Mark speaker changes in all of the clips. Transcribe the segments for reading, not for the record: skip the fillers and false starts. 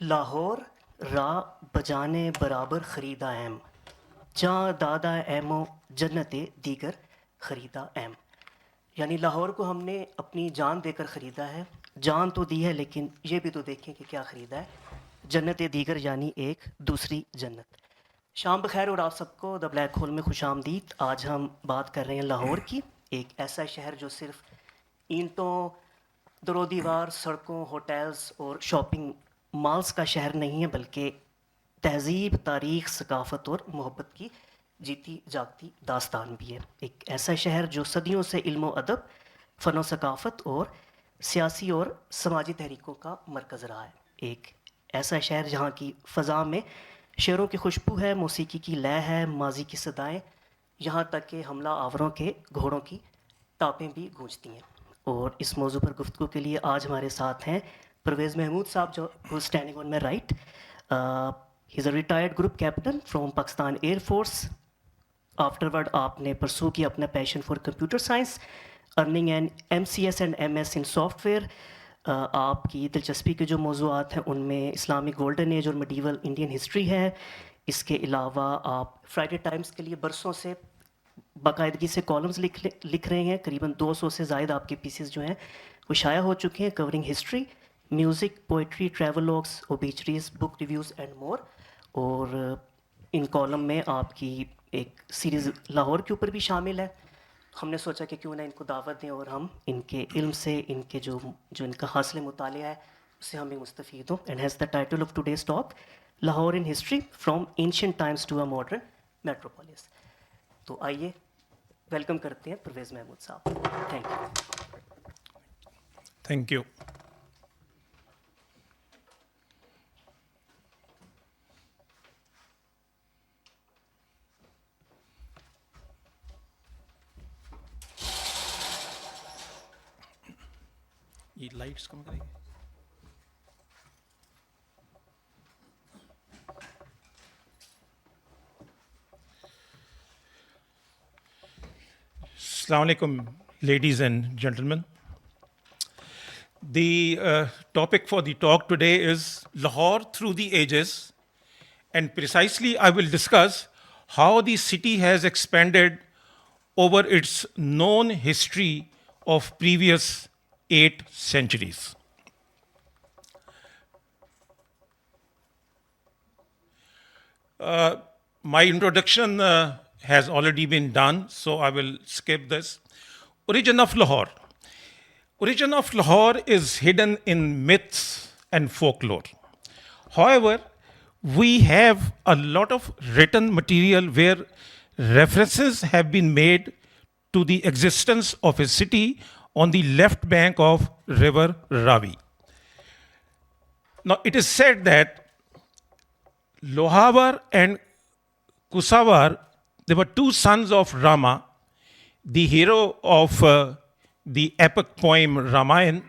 Speaker 1: लाहौर रा बजाने बराबर ख़रीदा एम जहाँ दादा एमो जन्नते दीगर ख़रीदा एम। यानी लाहौर को हमने अपनी जान देकर ख़रीदा है। जान तो दी है लेकिन ये भी तो देखें कि क्या ख़रीदा है। जन्नत दीगर यानी एक दूसरी जन्नत। शाम बखैर और आप सबको द ब्लैक होल में खुश आमदीद। आज हम बात कर रहे हैं लाहौर की, एक ऐसा शहर जो सिर्फ ईंटों, दरो दीवार सड़कों, होटल्स और शॉपिंग मॉल्स का शहर नहीं है, बल्कि तहज़ीब, तारीख़, सकाफ़त और मोहब्बत की जीती जागती दास्तान भी है। एक ऐसा शहर जो सदियों से इल्म व अदब, फ़न व सकाफ़त और सियासी और समाजी तहरीकों का मरकज़ रहा है। एक ऐसा शहर जहाँ की फ़ज़ा में शेरों की खुशबू है, मौसीकी की लय है, माजी की सदाएँ, यहाँ तक कि हमला आवरों के घोड़ों की टापें भी गूंजती हैं। और इस मौजू पर गुफ्तगू के लिए आज हमारे साथ हैं परवेज़ महमूद साहब, जो standing on my right. He is a retired group captain from Pakistan air force. Afterward आपने परसू किया अपना passion for computer science, earning an MCS and MS in software. आपकी दिलचस्पी के जो मौजूआत हैं उनमें इस्लामिक गोल्डन एज और मिडीवल इंडियन हिस्ट्री है। इसके अलावा आप फ्राइडे टाइम्स के लिए बरसों से बाकायदगी से कॉलम्स लिख रहे हैं। करीबन 200 से ज़ायद आपके पीसेस जो हैं वो शाया हो चुके हैं, covering history, music, poetry, travelogues, obituaries, book reviews and more. और इन कॉलम में आपकी एक सीरीज़ लाहौर के ऊपर भी शामिल है। हमने सोचा कि क्यों ना इनको दावत दें और हम इनके इल्म से, इनके जो इनका हासिल मुतालिया है उससे हम भी मुस्तफ़ीद हों। And has the title of today's talk, Lahore in history from ancient times to a modern metropolis. तो आइए वेलकम करते हैं परवेज़ महमूद साहब। Thank you.
Speaker 2: Thank you. ये लाइट्स कम करेंगे। Assalamu alaikum, ladies and gentlemen. The topic for the talk today is Lahore through the ages, and precisely I will discuss how the city has expanded over its known history of previous 8 centuries. My introduction has already been done, so I will skip this. Origin of Lahore. Origin of Lahore is hidden in myths and folklore. However, we have a lot of written material where references have been made to the existence of a city on the left bank of river Ravi. Now, it is said that Lohavar and Kusavar, they were two sons of Rama, the hero of the epic poem Ramayana.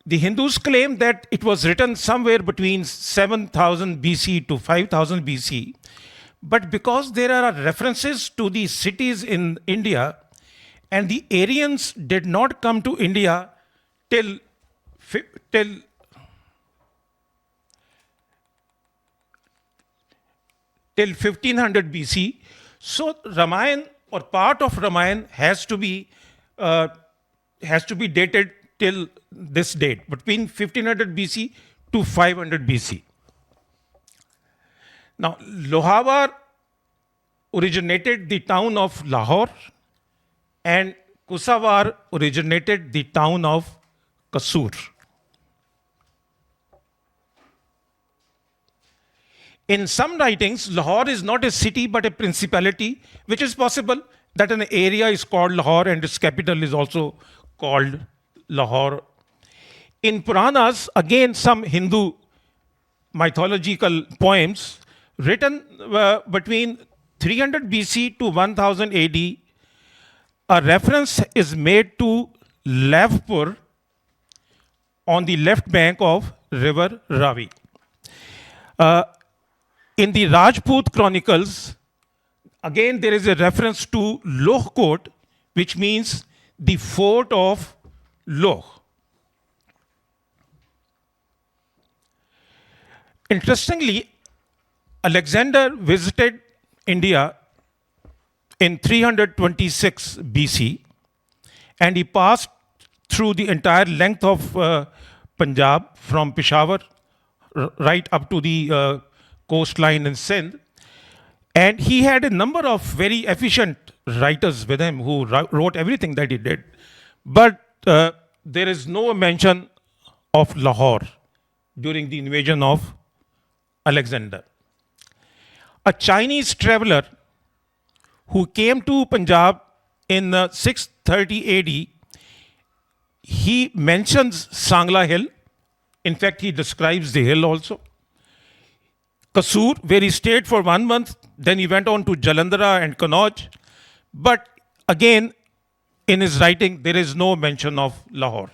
Speaker 2: The Hindus claim that it was written somewhere between 7000 BC to 5000 BC. But because there are references to the cities in India, and the Aryans did not come to India till 1500 BC. So Ramayana or part of Ramayana has to be dated till this date, between 1500 BC to 500 BC. Now, Lohavar originated the town of Lahore, and Kusavar originated the town of Kasur. In some writings, Lahore is not a city but a principality, which is possible that an area is called Lahore and its capital is also called Lahore. In Puranas, again, some Hindu mythological poems written between 300 BC to 1000 AD, a reference is made to Lavpur on the left bank of river Ravi. In the Rajput Chronicles, again there is a reference to Lohkot, which means the fort of Loh. Interestingly, Alexander visited India in 326 BC, and he passed through the entire length of Punjab from Peshawar right up to the coastline in Sindh. And he had a number of very efficient writers with him who wrote everything that he did. But there is no mention of Lahore during the invasion of Alexander. A Chinese traveler who came to Punjab in 630 AD, he mentions Sangla Hill. In fact, he describes the hill also. Kasur, where he stayed for 1 month. Then he went on to Jalandhara and Kannauj. But again, in his writing, there is no mention of Lahore.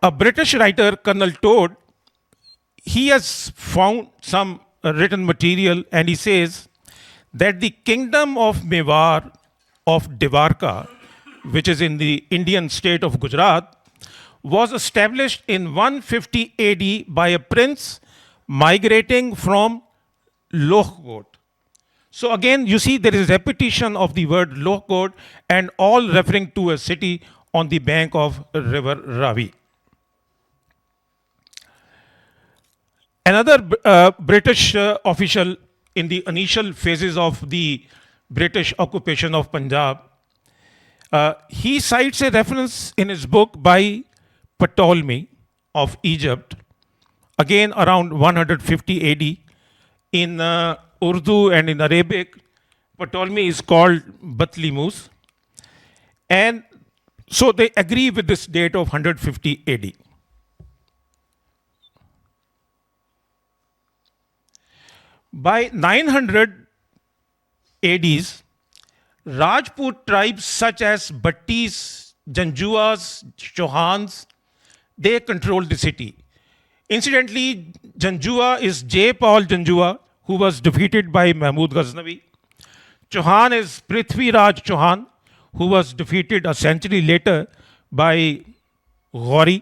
Speaker 2: A British writer, Colonel Todd, he has found some written material, and he says that the kingdom of Mewar of Dewarka, which is in the Indian state of Gujarat, was established in 150 AD by a prince migrating from Lohgod. So again, you see there is repetition of the word Lohgod, and all referring to a city on the bank of river Ravi. Another British official in the initial phases of the British occupation of Punjab, he cites a reference in his book by Ptolemy of Egypt, again around 150 AD. In Urdu and in Arabic, Ptolemy is called Batlimus. And so they agree with this date of 150 AD. By 900 ADs, Rajput tribes such as Bhattis, Janjuas, Chauhans, they controlled the city. Incidentally, Janjua is J. Paul Janjua, who was defeated by Mahmud Ghaznavi. Chauhan is Prithvi Raj Chauhan, who was defeated a century later by Ghori.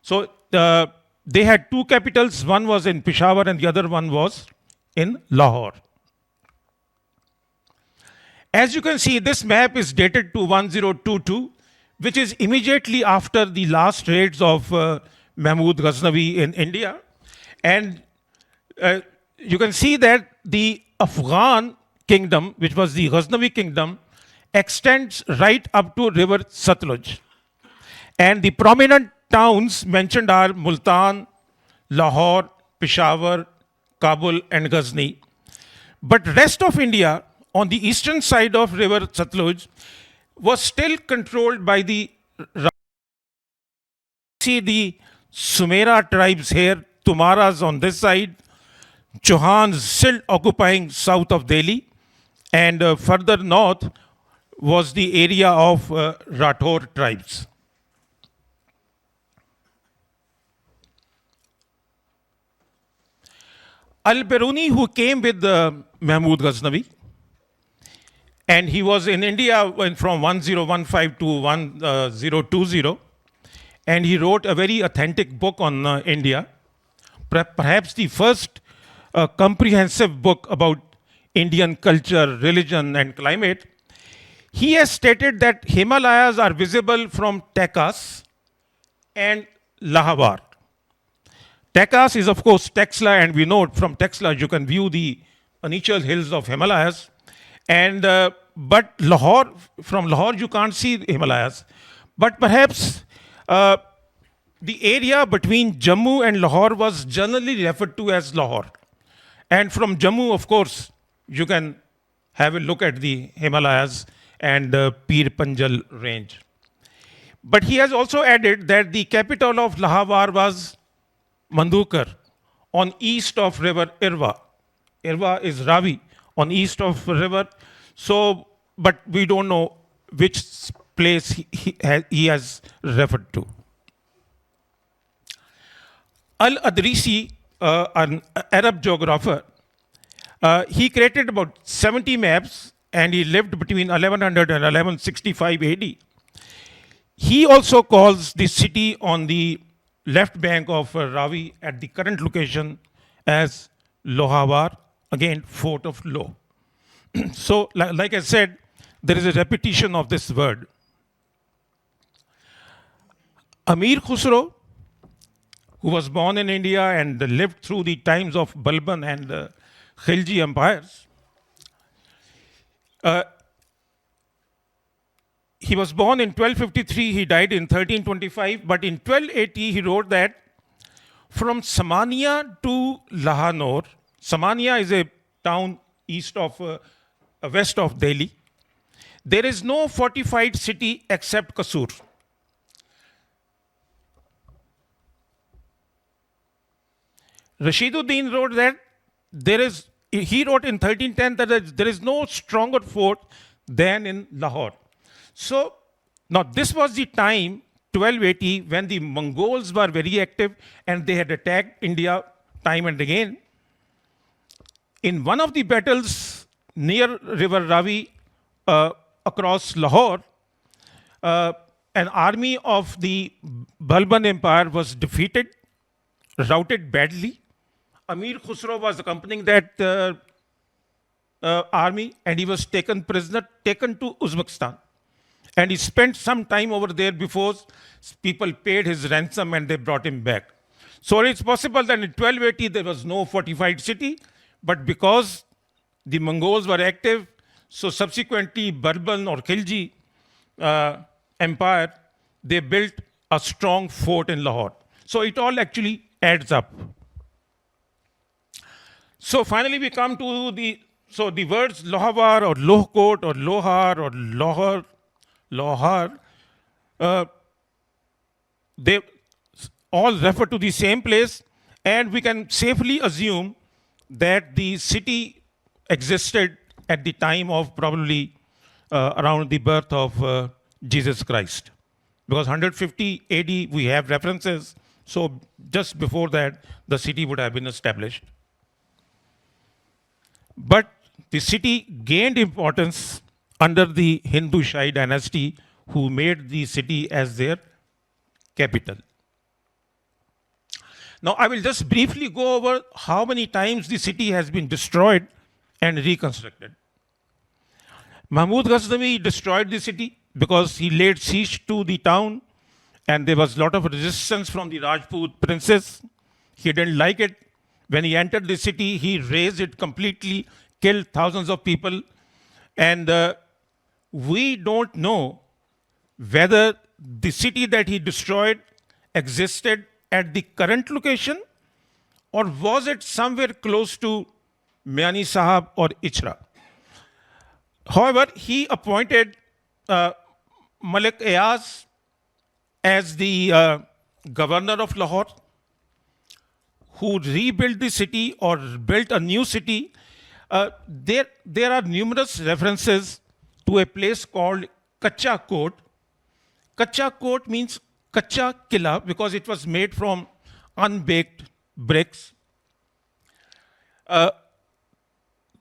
Speaker 2: So they had two capitals. One was in Peshawar and the other one was in Lahore. As you can see, this map is dated to 1022, which is immediately after the last raids of Mahmud Ghaznavi in India. And you can see that the Afghan kingdom, which was the Ghaznavi kingdom, extends right up to river Satluj. And the prominent towns mentioned are Multan, Lahore, Peshawar, Kabul, and Ghazni. But rest of India, on the eastern side of river Satluj, was still controlled by the see the Sumera tribes here, Tumaras on this side, Chauhans still occupying south of Delhi, and further north was the area of Rathore tribes. Al-Biruni, who came with Mahmud Ghaznavi, and he was in India from 1015 to 1020, and he wrote a very authentic book on India, perhaps the first comprehensive book about Indian culture, religion, and climate. He has stated that Himalayas are visible from Tekas and Lahabar. Tekas is, of course, Texla, and we know from Texla you can view the initial hills of Himalayas. And but Lahore, from Lahore you can't see the Himalayas. But perhaps the area between Jammu and Lahore was generally referred to as Lahore. And from Jammu, of course, you can have a look at the Himalayas and Pir Panjal range. But he has also added that the capital of Lahabar was Mandukar, on east of river Irwa. Irwa is Ravi, on east of river. So, but we don't know which place he has referred to. Al-Adrisi, an Arab geographer, he created about 70 maps, and he lived between 1100 and 1165 AD. He also calls the city on the left bank of Ravi at the current location as Lohawar, again, fort of Loh. So, like I said, there is a repetition of this word. Amir Khusro, who was born in India and lived through the times of Balban and Khilji empires, he was born in 1253, he died in 1325, but in 1280 he wrote that from Samania to Lahanor, Samania is a town west of Delhi, there is no fortified city except Kasur. Rashiduddin wrote that he wrote in 1310 that there is no stronger fort than in Lahore. So, now this was the time, 1280, when the Mongols were very active and they had attacked India time and again. In one of the battles near River Ravi across Lahore, an army of the Balban Empire was defeated, routed badly. Amir Khusro was accompanying that army and he was taken prisoner, taken to Uzbekistan. And he spent some time over there before people paid his ransom and they brought him back. So it's possible that in 1280 there was no fortified city, but because the Mongols were active, so subsequently Balban or Khilji empire, they built a strong fort in Lahore. So it all actually adds up. So finally we come to the words Lohawar or Lohkot or Lohar or Lohar, they all refer to the same place, and we can safely assume that the city existed at the time of probably around the birth of Jesus Christ. Because 150 AD we have references, so just before that the city would have been established. But the city gained importance under the Hindu Shahi dynasty, who made the city as their capital. Now, I will just briefly go over how many times the city has been destroyed and reconstructed. Mahmud Ghaznavi destroyed the city because he laid siege to the town, and there was a lot of resistance from the Rajput princes. He didn't like it. When he entered the city, he razed it completely, killed thousands of people, and we don't know whether the city that he destroyed existed at the current location or was it somewhere close to Miani Sahab or Ichra. However, he appointed Malik Ayaz as the governor of Lahore, who rebuilt the city or built a new city. There are numerous references to a place called Kacha Kot. Kacha Kot means Kacha Killa because it was made from unbaked bricks.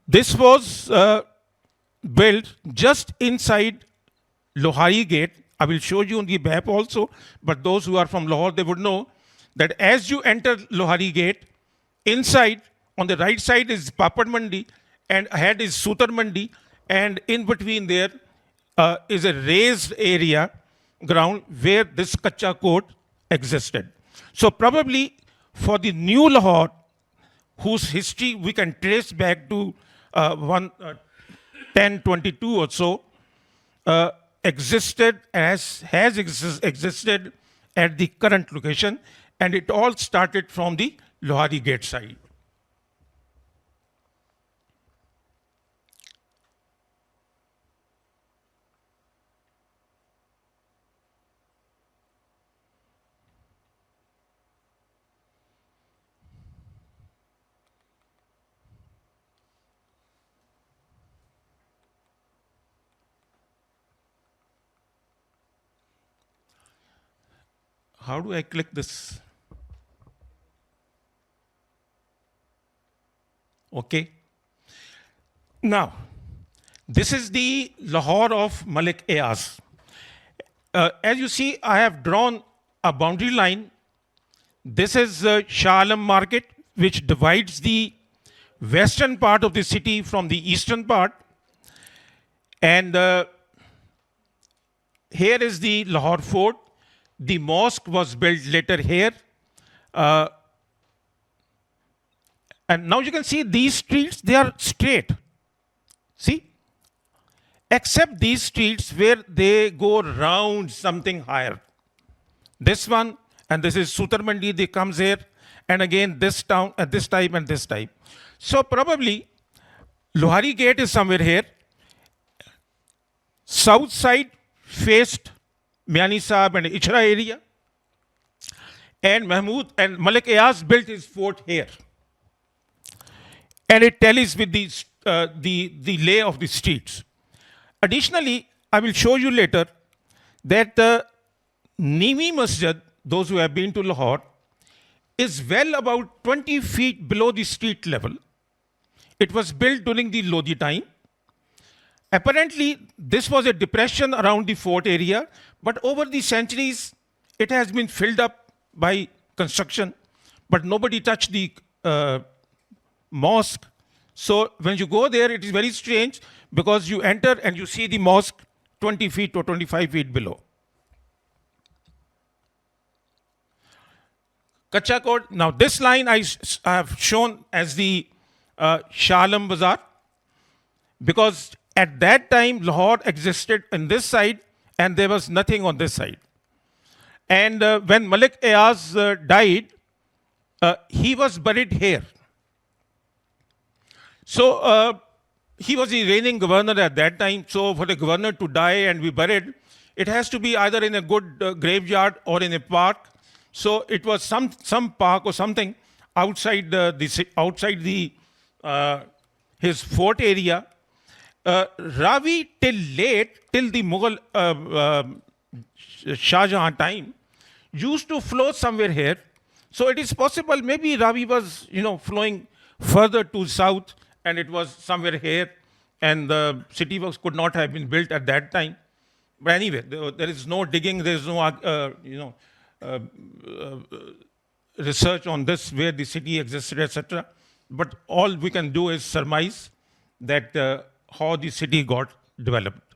Speaker 2: This was built just inside Lohari Gate. I will show you on the map also, but those who are from Lahore, they would know that as you enter Lohari Gate, inside, on the right side is Papad Mandi, and ahead is Sutar Mandi, and in between there is a raised area, ground, where this Kacha Kot existed. So probably for the new Lahore, whose history we can trace back to 1022 or so, existed has existed at the current location, and it all started from the Lohari Gate side. How do I click this? Okay. Now, this is the Lahore of Malik Ayaz. As you see, I have drawn a boundary line This is Shah Alam Market, which divides the western part of the city from the eastern part. And here is the Lahore Fort. The mosque was built later here. Uh, and now you can see these streets, they are straight. See? Except these streets where they go round something higher. This one, and this is Sutar Mandi, they comes here, and again this town at this time and this time. So probably Lohari Gate is somewhere here. South side faced Miani Sahib and Ichra area. And Mahmood and Malik Ayaz built his fort here. And it tallies with the lay of the streets. Additionally, I will show you later that the Nimi Masjid, those who have been to Lahore, is well about 20 feet below the street level. It was built during the Lodi time. Apparently, this was a depression around the fort area, but over the centuries, it has been filled up by construction, but nobody touched the mosque. So when you go there, it is very strange because you enter and you see the mosque 20 feet or 25 feet below. Kacha Code. Now this line I have shown as the Shah Alam Bazaar because at that time Lahore existed on this side and there was nothing on this side. And when Malik Ayaz died, he was buried here. So he was the reigning governor at that time. So for the governor to die and be buried, it has to be either in a good graveyard or in a park. So it was some park or something outside his fort area. Ravi till the Mughal Shah Jahan time used to flow somewhere here. So it is possible maybe Ravi was flowing further to south and it was somewhere here and the city could not have been built at that time. But anyway, there is no digging, there is no research on this where the city existed, etc. But all we can do is surmise that how the city got developed.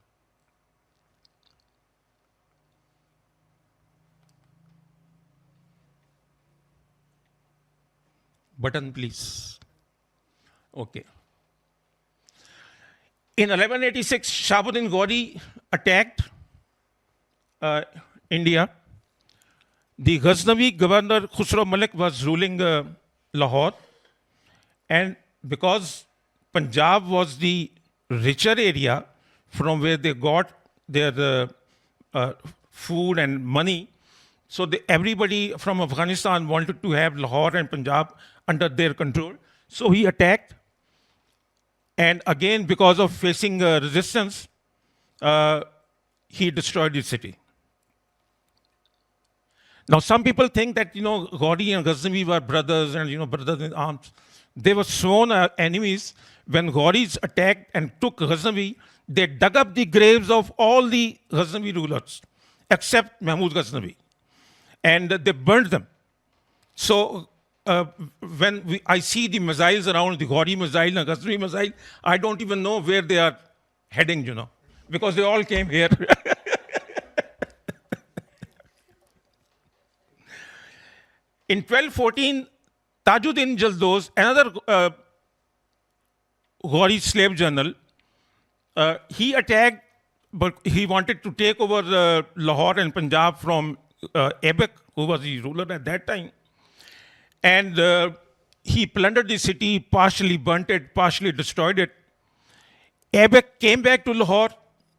Speaker 2: Button, please. Okay. In 1186, Shahabuddin Ghori attacked India. The Ghaznavi governor Khusro Malik was ruling Lahore. And because Punjab was the richer area from where they got their food and money, so everybody from Afghanistan wanted to have Lahore and Punjab under their control. So he attacked. And again, because of facing resistance, he destroyed the city. Now, some people think that, Ghori and Ghaznavi were brothers and, brothers in arms. They were sworn enemies. When Ghoris attacked and took Ghaznavi, they dug up the graves of all the Ghaznavi rulers, except Mahmud Ghaznavi. And they burned them. So when I see the missiles around, the Ghori missile and Ghaznavi missile, I don't even know where they are heading, because they all came here. In 1214, Tajuddin Jaldoz, another Ghori slave general, he attacked, but he wanted to take over Lahore and Punjab from Aibak, who was the ruler at that time. And he plundered the city, partially burnt it, partially destroyed it. Aibak came back to Lahore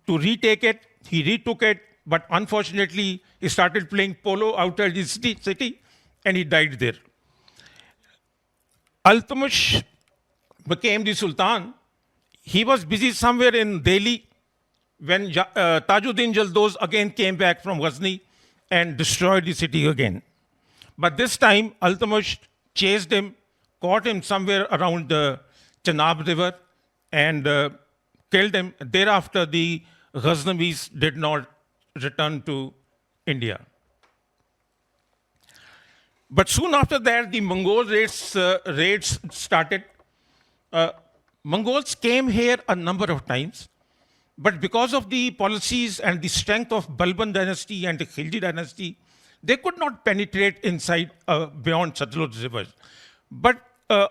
Speaker 2: to retake it. He retook it, but unfortunately, he started playing polo outside the city, and he died there. Iltutmish became the Sultan. He was busy somewhere in Delhi when Tajuddin Jaldoz again came back from Ghazni and destroyed the city again. But this time, Iltutmish chased him, caught him somewhere around the Chenab River, and killed him. Thereafter, the Ghaznavis did not return to India. But soon after that, the Mongol raids started. Uh, Mongols came here a number of times, but because of the policies and the strength of Balban dynasty and the Khilji dynasty, they could not penetrate inside beyond Satluj rivers. But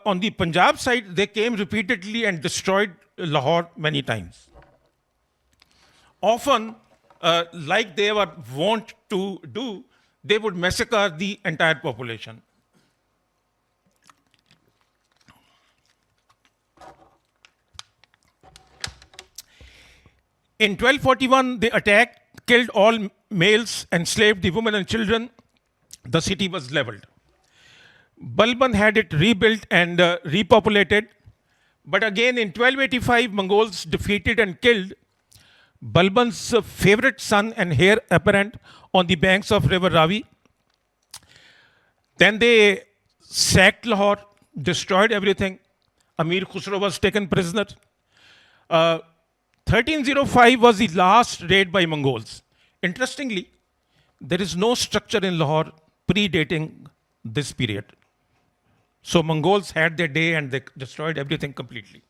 Speaker 2: on the Punjab side, they came repeatedly and destroyed Lahore many times. Often, like they were wont to do, they would massacre the entire population. In 1241, they attacked, killed all males, enslaved the women and children. The city was leveled. Balban had it rebuilt and repopulated. But again, in 1285, Mongols defeated and killed Balban's favorite son and heir apparent on the banks of River Ravi. Then they sacked Lahore, destroyed everything. Amir Khusro was taken prisoner. 1305 was the last raid by Mongols. Interestingly, there is no structure in Lahore predating this period. So Mongols had their day and they destroyed everything completely.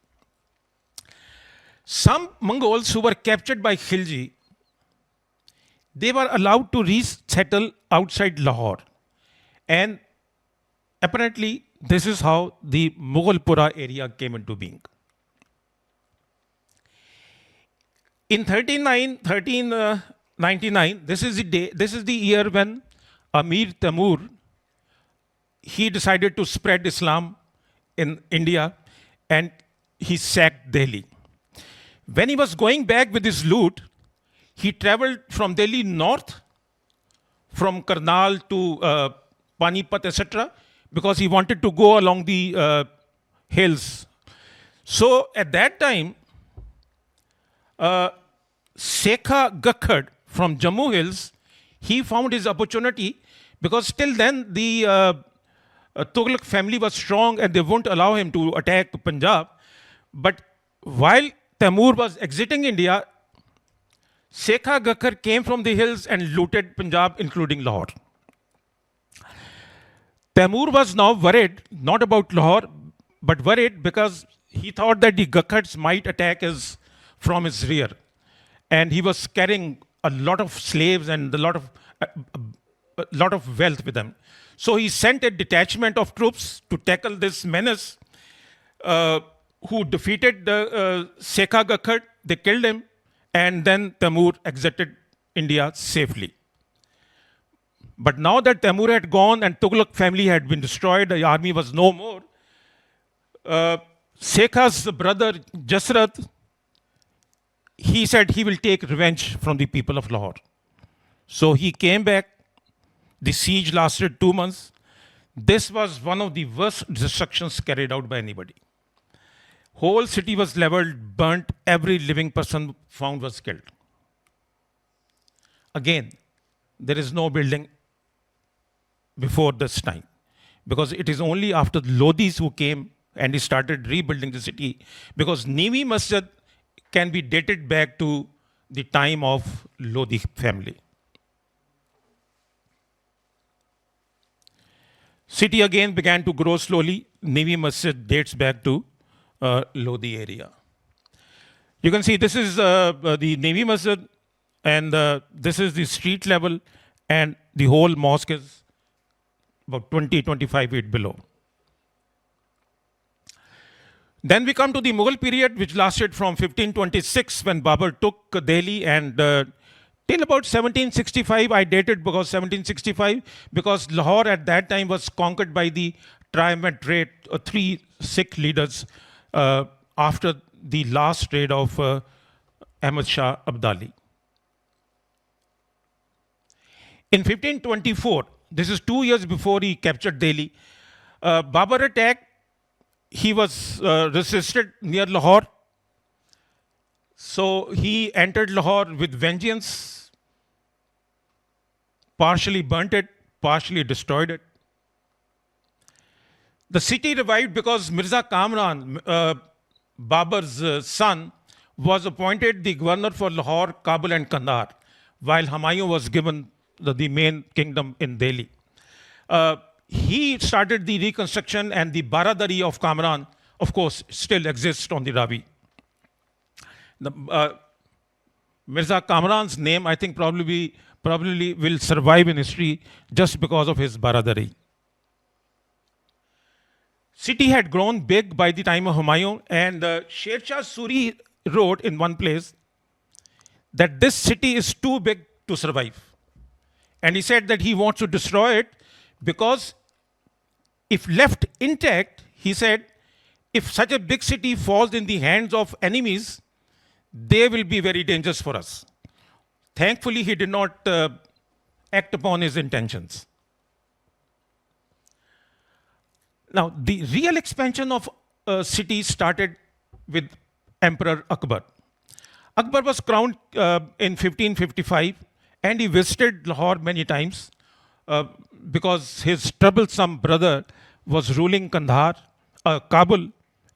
Speaker 2: Some Mongols who were captured by Khilji, they were allowed to resettle outside Lahore. And apparently, this is how the Mughalpura area came into being. In 1399, this is the year when Amir Temur, he decided to spread Islam in India and he sacked Delhi. When he was going back with his loot, he traveled from Delhi north, from Karnal to Panipat, etc., because he wanted to go along the hills. So at that time, Sekha Gakhad from Jammu Hills, he found his opportunity because till then the Tughlaq family was strong and they wouldn't allow him to attack Punjab. But while Temur was exiting India, Sekha Gakhar came from the hills and looted Punjab, including Lahore. Temur was now worried, not about Lahore, but worried because he thought that the Gakhars might attack from his rear. And he was carrying a lot of slaves and a lot of wealth with him. So he sent a detachment of troops to tackle this menace, who defeated the Sekha Gakhar. They killed him, and then Temur exited India safely. But now that Temur had gone and Tughlaq family had been destroyed, the army was no more, Sekha's brother Jasrath, he said he will take revenge from the people of Lahore. So he came back. The siege lasted 2 months. This was one of the worst destructions carried out by anybody. Whole city was leveled, burnt, every living person found was killed. Again, there is no building before this time, because it is only after the Lodhis who came and he started rebuilding the city, because Nivi Masjid can be dated back to the time of Lodhi family. City again began to grow slowly. Nivi Masjid dates back to Lodhi area. You can see this is the Nivi Masjid, and this is the street level, and the whole mosque is about 20-25 feet below. Then we come to the Mughal period, which lasted from 1526, when Babur took Delhi, and till about 1765. I dated because 1765, because Lahore at that time was conquered by the triumvirate, 3 Sikh leaders, after the last raid of Ahmad Shah Abdali. In 1524, this is 2 years before he captured Delhi, Babur attacked. He was resisted near Lahore. So he entered Lahore with vengeance, partially burnt it, partially destroyed it. The city revived because Mirza Kamran, Babur's son, was appointed the governor for Lahore, Kabul and Kandahar, while Humayun was given the main kingdom in Delhi. he started the reconstruction, and the Baradari of Kamran, of course, still exists on the Ravi. Mirza Kamran's name, I think, probably will survive in history just because of his Baradari. City had grown big by the time of Humayun, and Sher Shah Suri wrote in one place that this city is too big to survive. And he said that he wants to destroy it because if left intact, he said, if such a big city falls in the hands of enemies, they will be very dangerous for us. Thankfully, he did not act upon his intentions. Now, the real expansion of cities started with Emperor Akbar. Akbar was crowned in 1555, and he visited Lahore many times because his troublesome brother was ruling Kandahar, Kabul,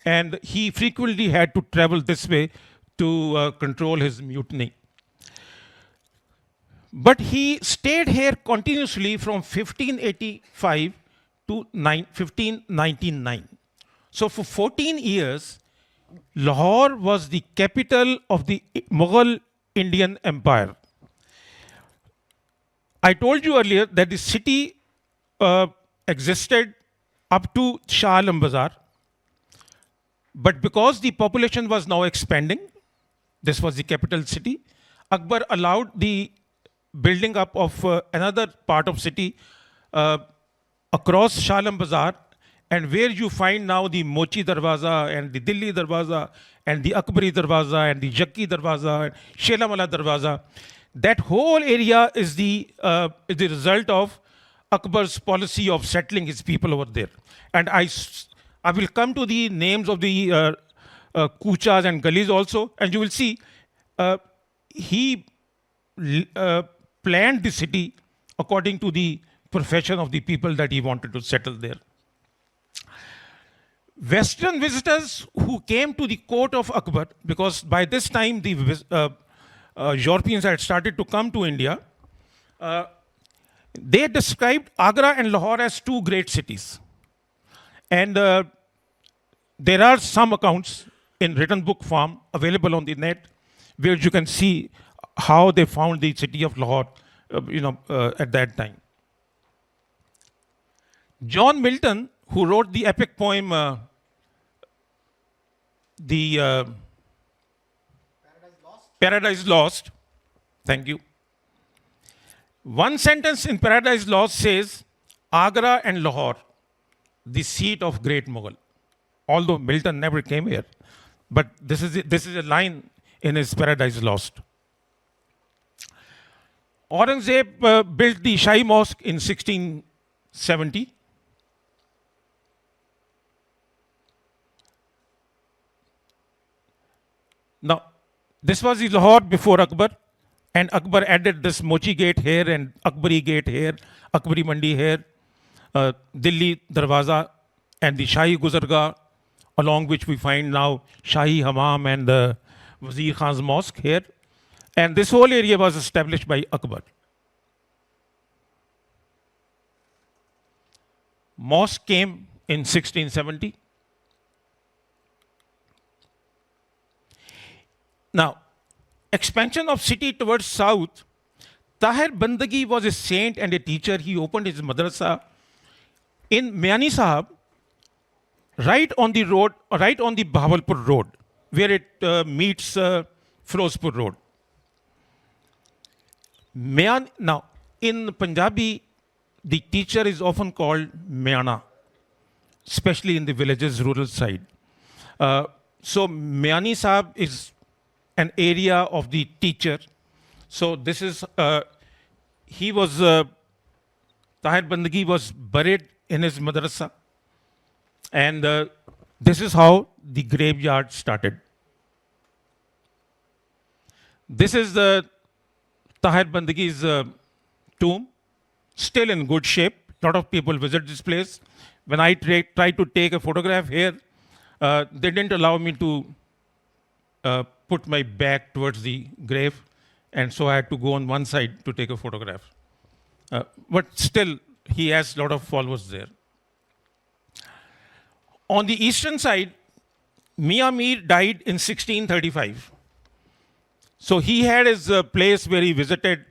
Speaker 2: and he frequently had to travel this way to control his mutiny. But he stayed here continuously from 1585 to 1599. So for 14 years, Lahore was the capital of the Mughal Indian Empire. I told you earlier that the city existed up to Shah Alam Bazar, but because the population was now expanding, this was the capital city, Akbar allowed the building up of another part of city across Shah Alam Bazar, and where you find now the Mochi Darwaza and the Dilli Darwaza and the Akbari Darwaza and the Jakki Darwaza and Shelamala Darwaza. That whole area is the result of Akbar's policy of settling his people over there. And I will come to the names of the kuchas and gullies also, and you will see he planned the city according to the profession of the people that he wanted to settle there. Western visitors who came to the court of Akbar, because by this time the Europeans had started to come to India, they described Agra and Lahore as two great cities. And there are some accounts in written book form available on the net where you can see how they found the city of Lahore at that time. John Milton, who wrote the epic poem, Paradise Lost. Thank you. One sentence in Paradise Lost says, Agra and Lahore, the seat of great Mughal. Although Milton never came here, but this is a line in his Paradise Lost. Aurangzeb built the Shahi Mosque in 1670. Now, this was the Lahore before Akbar, and Akbar added this Mochi gate here and Akbari gate here, Akbari Mandi here, Dilli Darwaza, and the Shahi Guzargah, along which we find now Shahi Hammam and the Wazir Khan's Mosque here. And this whole area was established by Akbar. Mosque came in 1670. Now, expansion of city towards south, Tahir Bandagi was a saint and a teacher. He opened his madrasa in Miani Sahab, right on the road, right on the Bahawalpur road, where it meets Firozpur road. Now, in Punjabi, the teacher is often called Miana, especially in the villages, rural side. So Miani Sahab is an area of the teacher. So this is, Tahir Bandagi was buried in his madrasa. And this is how the graveyard started. This is the Tahir Bandagi's tomb, still in good shape. A lot of people visit this place. When I tried to take a photograph here, they didn't allow me to put my back towards the grave, and so I had to go on one side to take a photograph. But still, he has a lot of followers there. On the eastern side, Mia Mir died in 1635. So he had his place where he visited,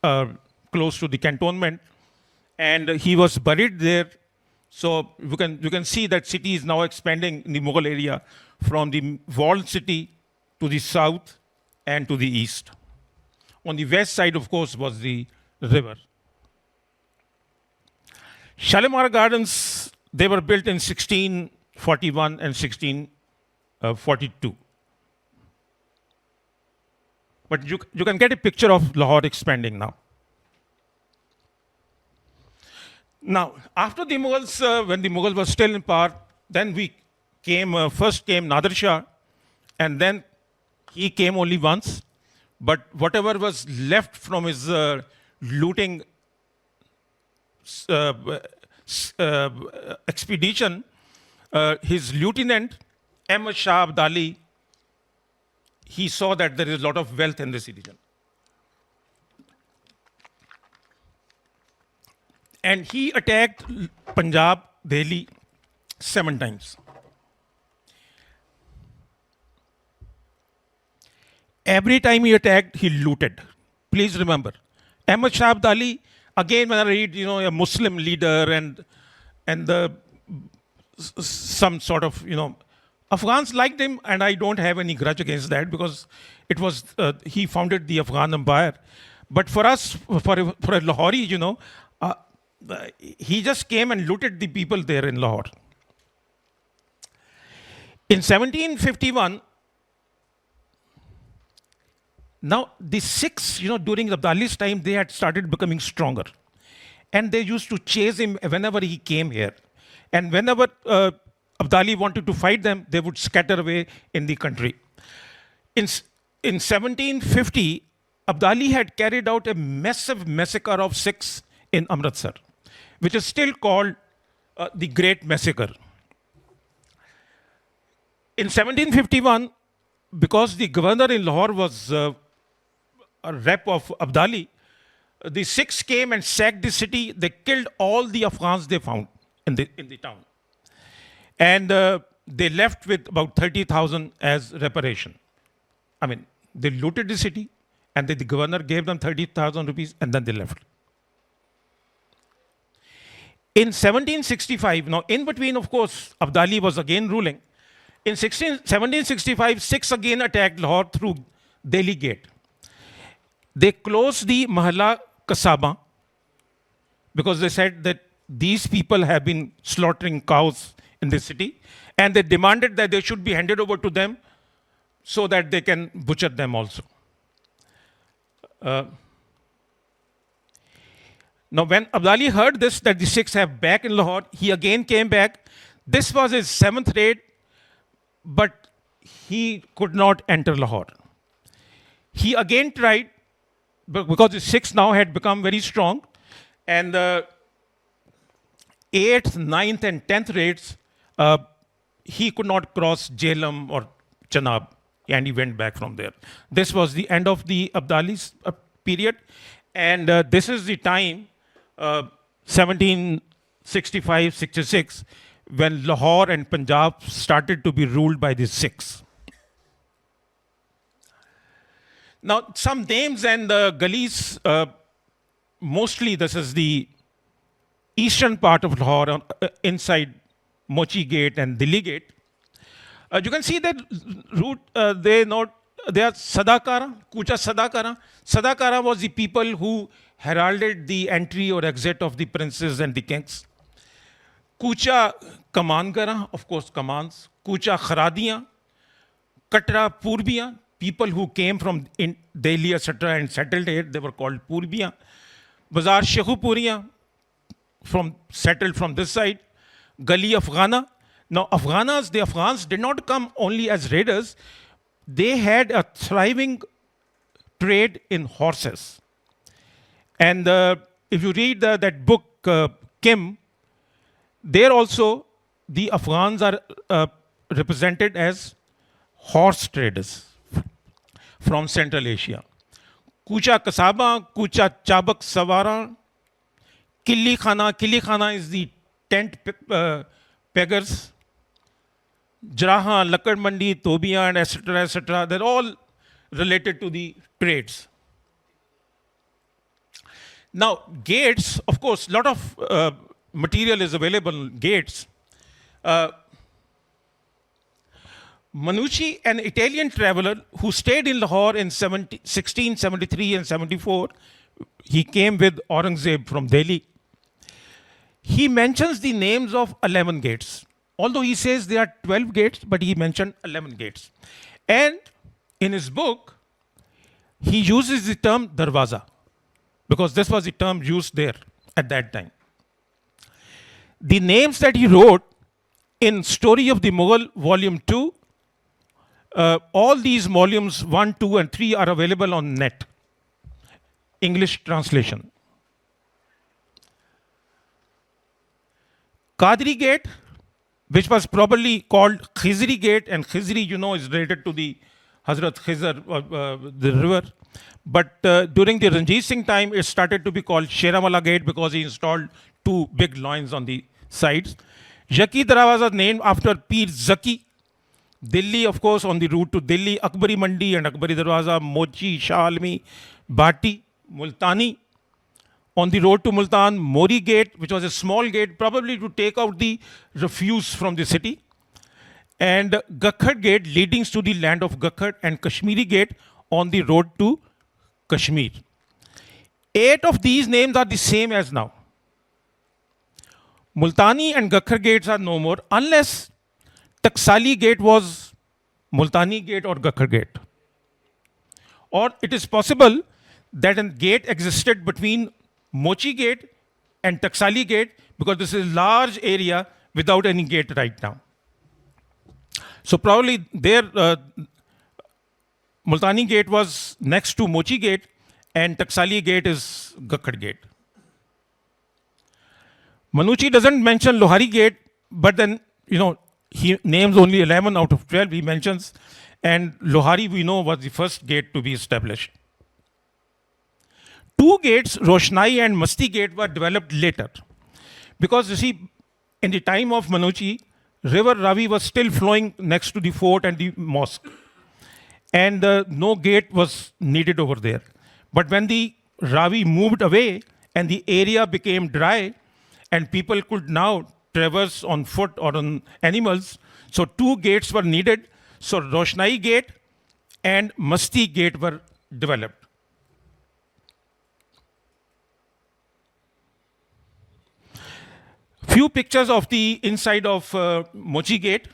Speaker 2: uh, close to the cantonment, and he was buried there. So you can see that city is now expanding in the Mughal area from the walled city to the south and to the east. On the west side, of course, was the river. Shalimar Gardens, they were built in 1641 and 1642. But you can get a picture of Lahore expanding now. Now, after the Mughals, when the Mughals were still in power, then first came Nader Shah, and then he came only once. But whatever was left from his looting expedition, his lieutenant, Ahmad Shah Abdali, he saw that there is a lot of wealth in this region. And he attacked Punjab, Delhi 7 times. Every time he attacked, he looted. Please remember, Ahmad Shah Abdali, again, when I read, a Muslim leader and some sort of, Afghans liked him, and I don't have any grudge against that because it was he founded the Afghan Empire. But for us, for a Lahori, he just came and looted the people there in Lahore. In 1751, now the Sikhs, during Abdali's time, they had started becoming stronger. And they used to chase him whenever he came here. And whenever Abdali wanted to fight them, they would scatter away in the country. In 1750, Abdali had carried out a massive massacre of Sikhs in Amritsar, which is still called the Great Massacre. In 1751, because the governor in Lahore was a rep of Abdali, the Sikhs came and sacked the city. They killed all the Afghans they found in the town. And they left with about 30,000 as reparation. I mean, they looted the city, and the governor gave them 30,000 rupees, and then they left. In 1765, now in between, of course, Abdali was again ruling. In 1765, Sikhs again attacked Lahore through Delhi Gate. They closed the Mahalla Kasaba because they said that these people have been slaughtering cows in the city, and they demanded that they should be handed over to them so that they can butcher them also. Now, when Abdali heard this, that the Sikhs have back in Lahore, he again came back. This was his 7th raid, but he could not enter Lahore. He again tried, but because the Sikhs now had become very strong, and the 8th, 9th, and 10th raids, he could not cross Jhelum or Chenab, and he went back from there. This was the end of the Abdali's period, and this is the time, 1765-66, when Lahore and Punjab started to be ruled by the Sikhs. Now, some names and gullies, mostly this is the eastern part of Lahore, inside Mochi Gate and Delhi Gate. You can see that route, they are Sadakara, Kucha Sadakara. Sadakara was the people who heralded the entry or exit of the princes and the kings. Kucha Kamangara, of course, commands. Kucha Kharadiyan. Katra Purbiyan, people who came from Delhi, etc., and settled here, they were called Purbiyan. Bazar Shekhupuriyan, settled from this side. Gali Afghana. Now, the Afghans did not come only as raiders. They had a thriving trade in horses. And if you read that book, Kim, there also the Afghans are represented as horse traders from Central Asia. Kucha Kasaba, Kucha Chabak Savara, Killi Khana is the tent peggers. Jaraha, Lakkad Mandi, Tobiyan, etc., etc. They're all related to the trades. Now, gates, of course, a lot of material is available, gates. Manucci, an Italian traveler who stayed in Lahore in 1673 and 74, he came with Aurangzeb from Delhi. He mentions the names of 11 gates. Although he says there are 12 gates, but he mentioned 11 gates. And in his book, he uses the term darwaza, because this was the term used there at that time. The names that he wrote in Story of the Mughal, Volume 2, all these volumes 1, 2, and 3 are available on net, English translation. Qadri Gate, which was probably called Khizri Gate, and Khizri, you know, is related to the Hazrat Khizr, the river. But during the Ranjit Singh time, it started to be called Sheramala Gate because he installed 2 big loins on the sides. Yaki Darwaza named after Pir Zaki. Delhi, of course, on the route to Delhi, Akbari Mandi and Akbari Darwaza, Mochi, Shah Almi, Bhati, Multani. On the road to Multan, Mori Gate, which was a small gate, probably to take out the refuse from the city. And Gakhad Gate, leading to the land of Gakhad, and Kashmiri Gate on the road to Kashmir. 8 of these names are the same as now. Multani and Gakhar gates are no more, unless Taksali Gate was Multani Gate or Gakhar Gate. Or it is possible that a gate existed between Mochi Gate and Taksali Gate, because this is a large area without any gate right now. So probably there, Multani Gate was next to Mochi Gate, and Taksali Gate is Gakhad Gate. Manucci doesn't mention Lohari Gate, but then, you know, he names only 11 out of 12 he mentions, and Lohari, we know, was the first gate to be established. 2 gates, Roshnai and Masti Gate, were developed later. Because you see, in the time of Manucci, River Ravi was still flowing next to the fort and the mosque. And no gate was needed over there. But when the Ravi moved away and the area became dry, and people could now traverse on foot or on animals, so 2 gates were needed. So Roshnai Gate and Masti Gate were developed. Few pictures of the inside of Mochi Gate.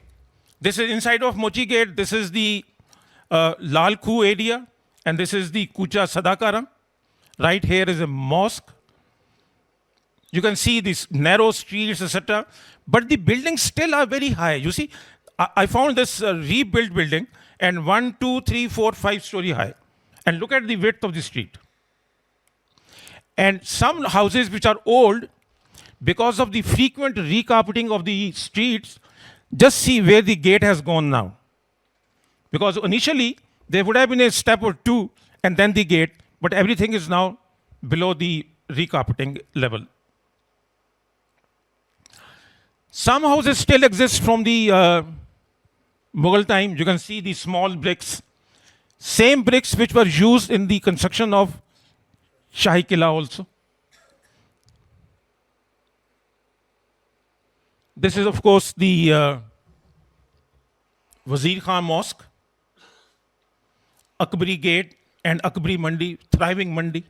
Speaker 2: This is inside of Mochi Gate. This is the Lal Khu area, and this is the Kucha Sadakara. Right here is a mosque. You can see these narrow streets, etc. But the buildings still are very high. You see, I found this rebuilt building, and 1, 2, 3, 4, 5-story high. And look at the width of the street. And some houses which are old, because of the frequent recarpeting of the streets, just see where the gate has gone now. Because initially, there would have been a step or 2, and then the gate, but everything is now below the recarpeting level. Some houses still exist from the Mughal time. You can see the small bricks. Same bricks which were used in the construction of Shahi Qila also. This is, of course, the Wazir Khan Mosque, Akbari Gate, and Akbari Mandi, thriving Mandi.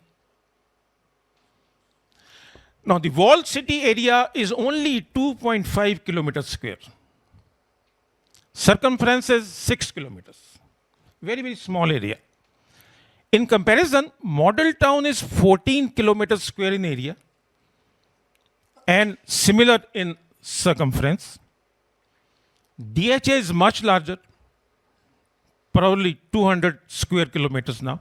Speaker 2: Now, the walled city area is only 2.5 kilometers square. Circumference is 6 kilometers. Very, very small area. In comparison, model town is 14 kilometers square in area and similar in circumference. DHA is much larger, probably 200 square kilometers now.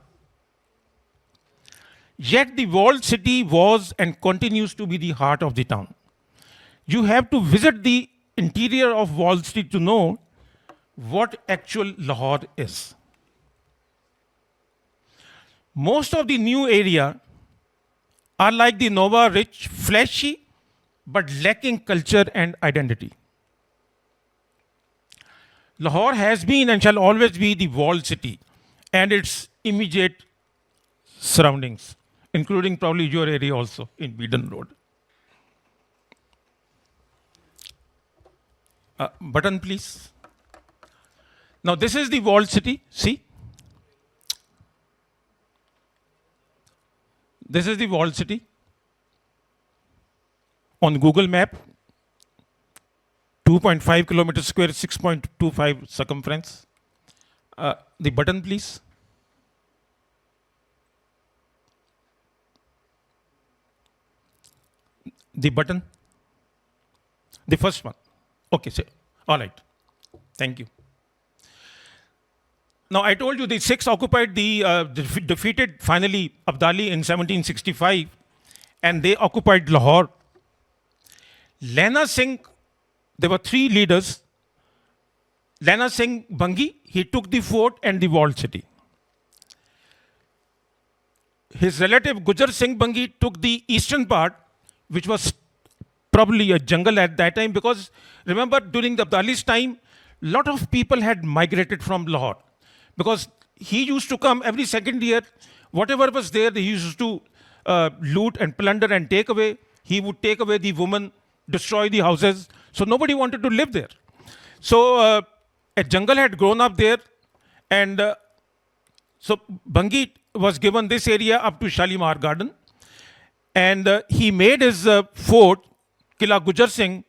Speaker 2: Yet the walled city was and continues to be the heart of the town. You have to visit the interior of walled city to know what actual Lahore is. Most of the new area are like the Nova rich, flashy, but lacking culture and identity. Lahore has been and shall always be the walled city and its immediate surroundings, including probably your area also in Beedon Road. Button, please. Now, this is the walled city. See? This is the walled city. On Google Map, 2.5 kilometers square, 6.25 circumference. The button, please. The button. The first one. Okay, sir. All right. Thank you. Now, I told you the Sikhs occupied defeated finally Abdali in 1765, and they occupied Lahore. Lehna Singh, there were three leaders. Lehna Singh Bangi, he took the fort and the walled city. His relative Gujar Singh Bangi took the eastern part, which was probably a jungle at that time, because remember during the Abdali's time, a lot of people had migrated from Lahore. Because he used to come every second year, whatever was there, he used to loot and plunder and take away. He would take away the women, destroy the houses. So nobody wanted to live there. So a jungle had grown up there, and so Bangi was given this area up to Shalimar Garden, and he made his fort, Kila Gujar Singh,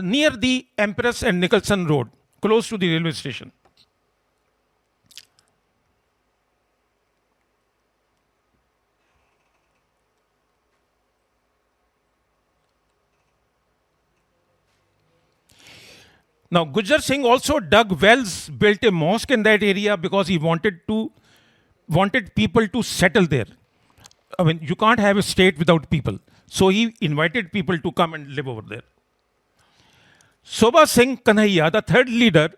Speaker 2: near the Empress and Nicholson Road, close to the railway station. Now, Gujar Singh also dug wells, built a mosque in that area because he wanted people to settle there. I mean, you can't have a state without people. So he invited people to come and live over there. Soba Singh Kanhaiya, the third leader,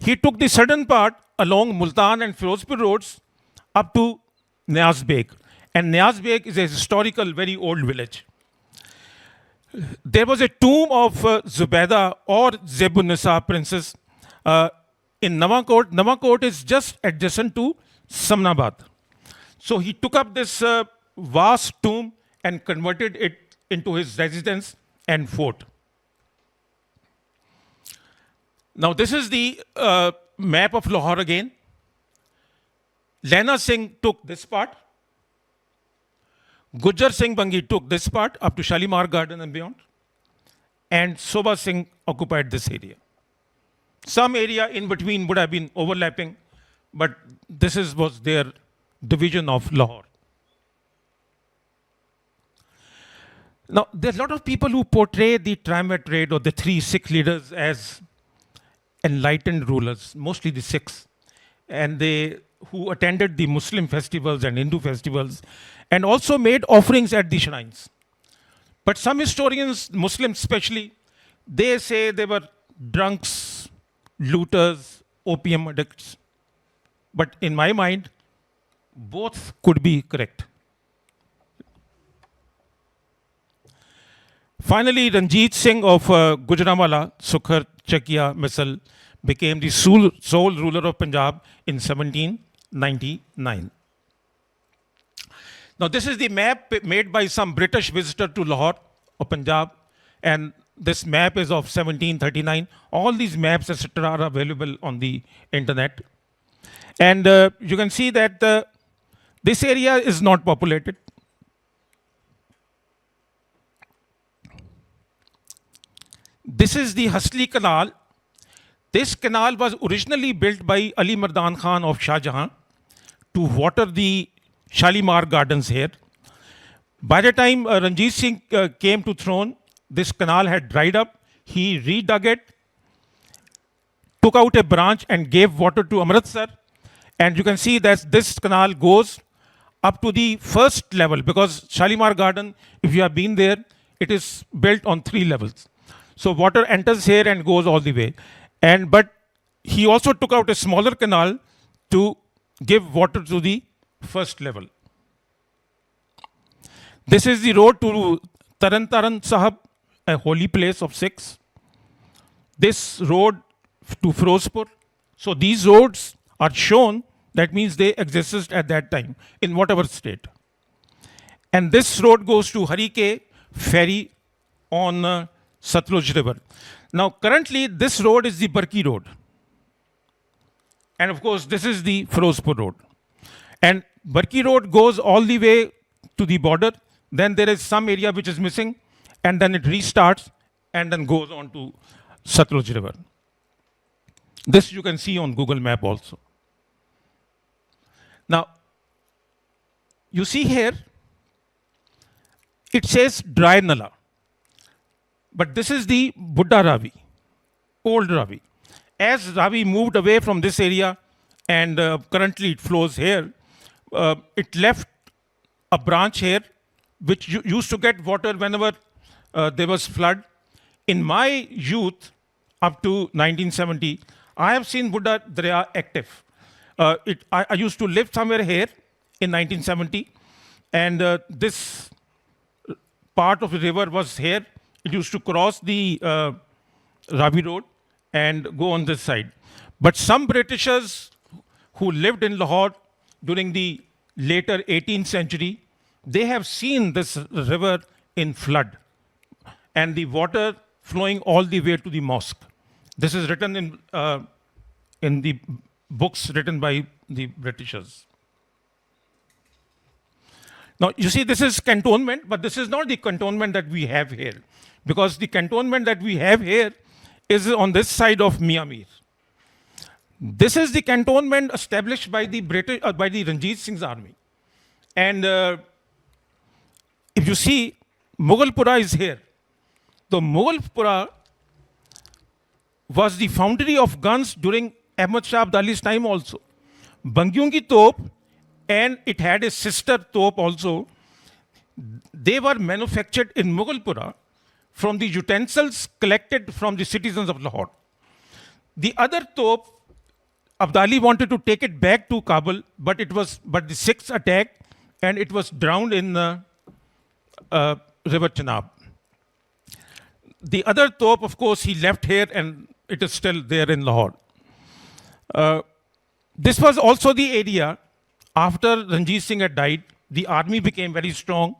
Speaker 2: he took the southern part along Multan and Firozpur roads up to Niaz Beg. And Niaz Beg is a historical, very old village. There was a tomb of Zubaida or Zebun Nisa princess in Nawakot. Nawakot is just adjacent to Samnabad. So he took up this vast tomb and converted it into his residence and fort. Now this is the map of Lahore again. Lehna Singh took this part. Gujar Singh Bangi took this part up to Shalimar Garden and beyond. And Soba Singh occupied this area. Some area in between would have been overlapping, but this was their division of Lahore. Now, there are a lot of people who portray the triumvirate or the three Sikh leaders as enlightened rulers, mostly the Sikhs, and who attended the Muslim festivals and Hindu festivals, and also made offerings at the shrines. But some historians, Muslims especially, they say they were drunks, looters, opium addicts. But in my mind, both could be correct. Finally, Ranjit Singh of Gujranwala, Sukhar, Chakia, Misal became the sole ruler of Punjab in 1799. Now, this is the map made by some British visitor to Lahore or Punjab, and this map is of 1739. All these maps, etc., are available on the internet. And you can see that this area is not populated. This is the Hasli Canal. This canal was originally built by Ali Mardan Khan of Shah Jahan to water the Shalimar Gardens here. By the time Ranjit Singh came to throne, this canal had dried up. He redug it, took out a branch and gave water to Amritsar. And you can see that this canal goes up to the first level, because Shalimar Garden, if you have been there, it is built on 3 levels. So water enters here and goes all the way. But he also took out a smaller canal to give water to the first level. This is the road to Taran Taran Sahib, a holy place of Sikhs. This road to Firozpur. So these roads are shown, that means they existed at that time in whatever state. And this road goes to Harike ferry on Satluj River. Now currently this road is the Barki road. And of course this is the Firozpur road. And Barki road goes all the way to the border. Then there is some area which is missing, and then it restarts and then goes on to Satluj River. This you can see on Google Map also. Now, you see here, it says dry Nala. But this is the Buddha Ravi, old Ravi. As Ravi moved away from this area, and currently it flows here, it left a branch here, which used to get water whenever there was flood. In my youth, up to 1970, I have seen Buddha Darya active. I used to live somewhere here in 1970, and this part of the river was here. It used to cross the Ravi Road and go on this side. But some Britishers who lived in Lahore during the later 18th century, they have seen this river in flood and the water flowing all the way to the mosque. This is written in the books written by the Britishers. Now, you see, this is cantonment, but this is not the cantonment that we have here, because the cantonment that we have here is on this side of Miamir. This is the cantonment established by the British, by the Ranjit Singh's army. And if you see, Mughalpura is here. The Mughalpura was the foundry of guns during Ahmad Shah Abdali's time also. Bangyung ki top, and it had a sister top also. They were manufactured in Mughalpura from the utensils collected from the citizens of Lahore. The other top, Abdali wanted to take it back to Kabul, but the Sikhs attacked and it was drowned in the River Chenab. The other top, of course, he left here and it is still there in Lahore. This was also the area after Ranjit Singh had died, the army became very strong.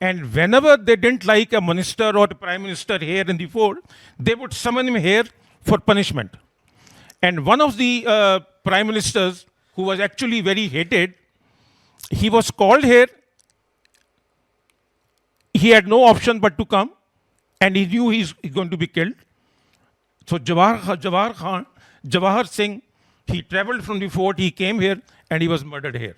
Speaker 2: And whenever they didn't like a minister or a prime minister here in the fort, they would summon him here for punishment. And one of the prime ministers, who was actually very hated, he was called here. He had no option but to come, and he knew he's going to be killed. So Jawahar Singh, he traveled from the fort, he came here, and he was murdered here.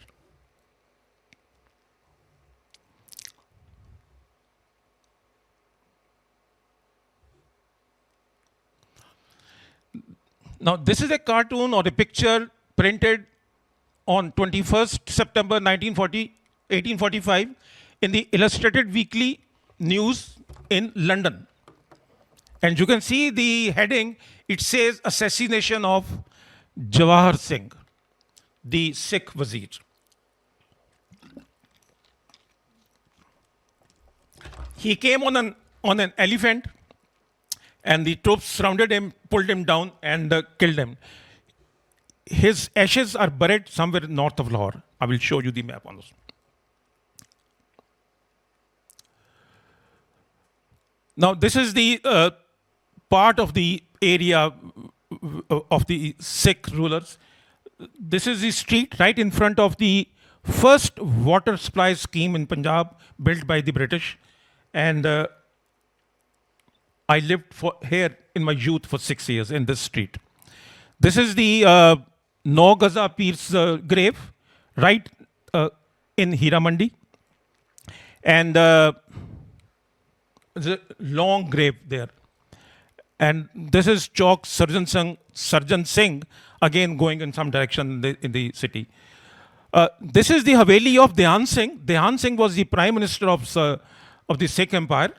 Speaker 2: Now, this is a cartoon or a picture printed on 21st September 1845 in the Illustrated Weekly News in London. And you can see the heading, it says assassination of Jawahar Singh, the Sikh Wazir. He came on an elephant, and the troops surrounded him, pulled him down, and killed him. His ashes are buried somewhere north of Lahore. I will show you the map on this. Now, this is the part of the area of the Sikh rulers. This is the street right in front of the first water supply scheme in Punjab built by the British. And I lived here in my youth for 6 years in this street. This is the No Gaza Pir's grave right in Hira Mandi. And there's a long grave there. And this is Chowk Sarjan Singh, again going in some direction in the city. This is the Haveli of Dhyan Singh. Dhyan Singh was the Prime Minister of the Sikh Empire.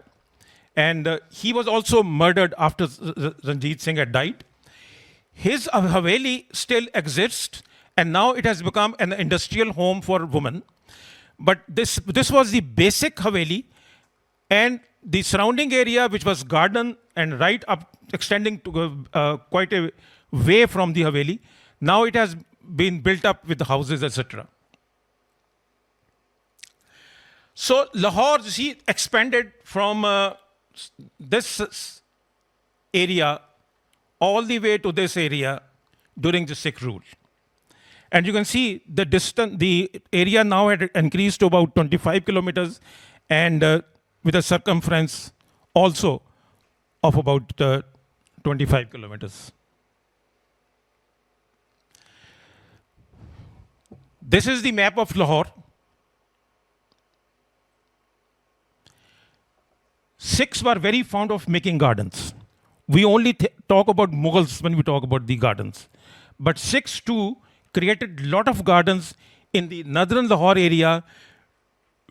Speaker 2: And he was also murdered after Ranjit Singh had died. His Haveli still exists, and now it has become an industrial home for women. But this was the basic Haveli, and the surrounding area, which was garden and right up extending to quite a way from the Haveli, now it has been built up with houses, etc. So Lahore, see, expanded from this area all the way to this area during the Sikh rule. And you can see the distance, the area now had increased to about 25 kilometers, and with a circumference also of about 25 kilometers. This is the map of Lahore. Sikhs were very fond of making gardens. We only talk about Mughals when we talk about the gardens. But Sikhs too created a lot of gardens in the northern Lahore area,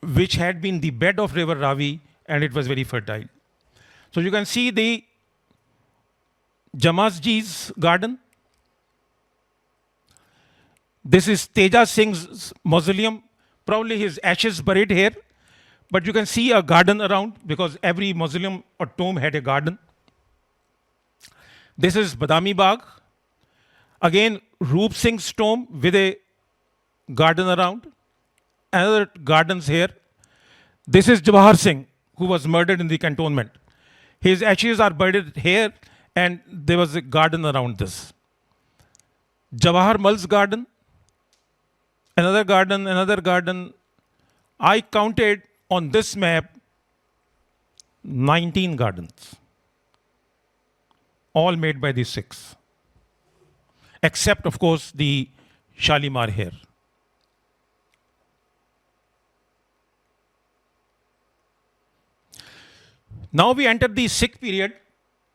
Speaker 2: which had been the bed of river Ravi, and it was very fertile. So you can see the Jamasji's garden. This is Teja Singh's mausoleum. Probably his ashes buried here. But you can see a garden around, because every mausoleum or tomb had a garden. This is Badami Bagh. Again, Roop Singh's tomb with a garden around. Another gardens here. This is Jawahar Singh, who was murdered in the cantonment. His ashes are buried here, and there was a garden around this. Jawahar Mal's garden. Another garden, another garden. I counted on this map 19 gardens, all made by the Sikhs, except, of course, the Shalimar here. Now we enter the Sikh period.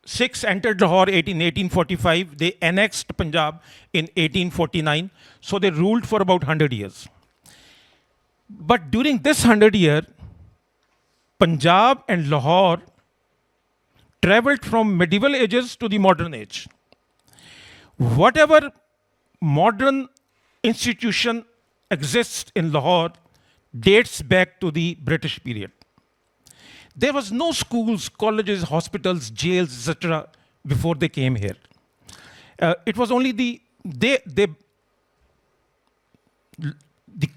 Speaker 2: Sikhs entered Lahore in 1845. They annexed Punjab in 1849. So they ruled for about 100 years. But during this 100 years, Punjab and Lahore traveled from medieval ages to the modern age. Whatever modern institution exists in Lahore dates back to the British period. There was no schools, colleges, hospitals, jails, etc. before they came here. It was only the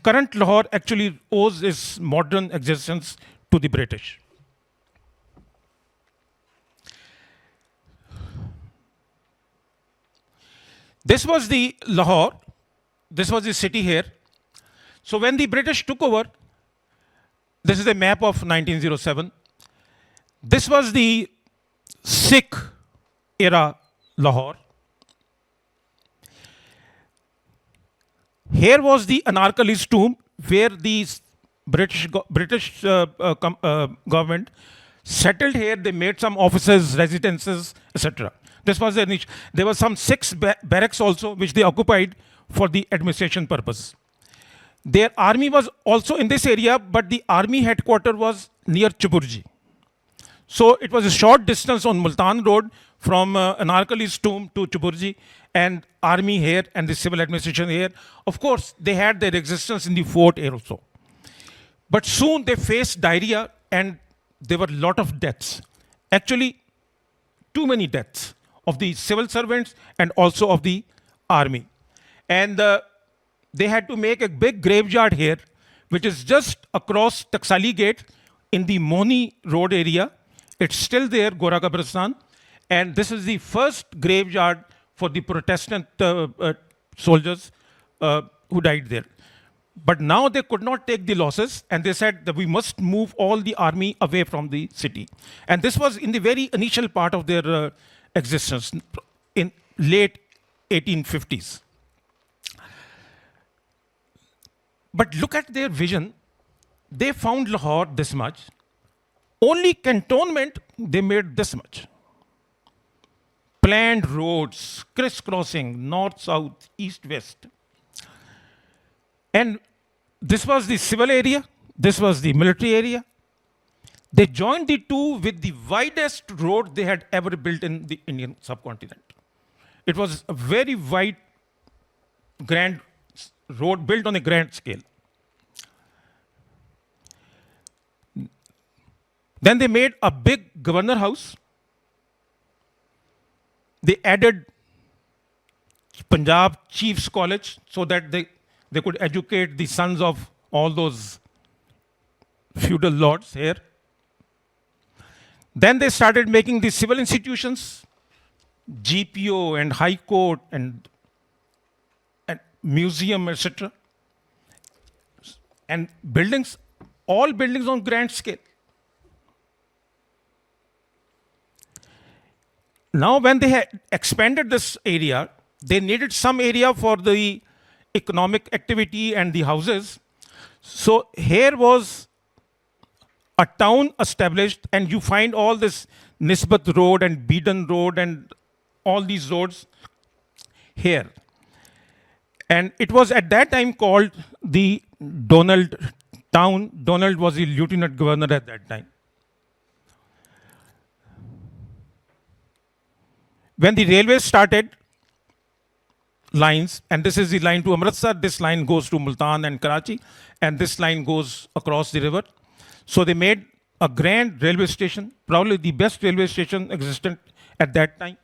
Speaker 2: current Lahore actually owes its modern existence to the British. This was the Lahore. This was the city here. So when the British took over, this is a map of 1907. This was the Sikh era Lahore. Here was the Anarkali's tomb, where the British government settled here. They made some offices, residences, etc. This was the niche. There were some six barracks also, which they occupied for the administration purpose. Their army was also in this area, but the army headquarters was near Chuburji. So it was a short distance on Multan Road from Anarkali's tomb to Chuburji, and army here and the civil administration here. Of course, they had their existence in the fort here also. But soon they faced diarrhea, and there were a lot of deaths. Actually, too many deaths of the civil servants and also of the army. And they had to make a big graveyard here, which is just across Taksali Gate in the Moni Road area. It's still there, Gora Kabristan. And this is the first graveyard for the Protestant soldiers who died there. But now they could not take the losses, and they said that we must move all the army away from the city. And this was in the very initial part of their existence, in late 1850s. But look at their vision. They found Lahore this much. Only cantonment, they made this much. Planned roads, crisscrossing, north, south, east, west. And this was the civil area. This was the military area. They joined the two with the widest road they had ever built in the Indian subcontinent. It was a very wide, grand road built on a grand scale. Then they made a big governor house. They added Punjab Chiefs College so that they could educate the sons of all those feudal lords here. Then they started making the civil institutions, GPO and High Court and museum, etc. And buildings, all buildings on grand scale. Now, when they had expanded this area, they needed some area for the economic activity and the houses. So here was a town established, and you find all this Nisbat Road and Beedon Road and all these roads here. And it was at that time called the Donald Town. Donald was the lieutenant governor at that time. When the railway started, lines, and this is the line to Amritsar, this line goes to Multan and Karachi, and this line goes across the river. So they made a grand railway station, probably the best railway station existent at that time.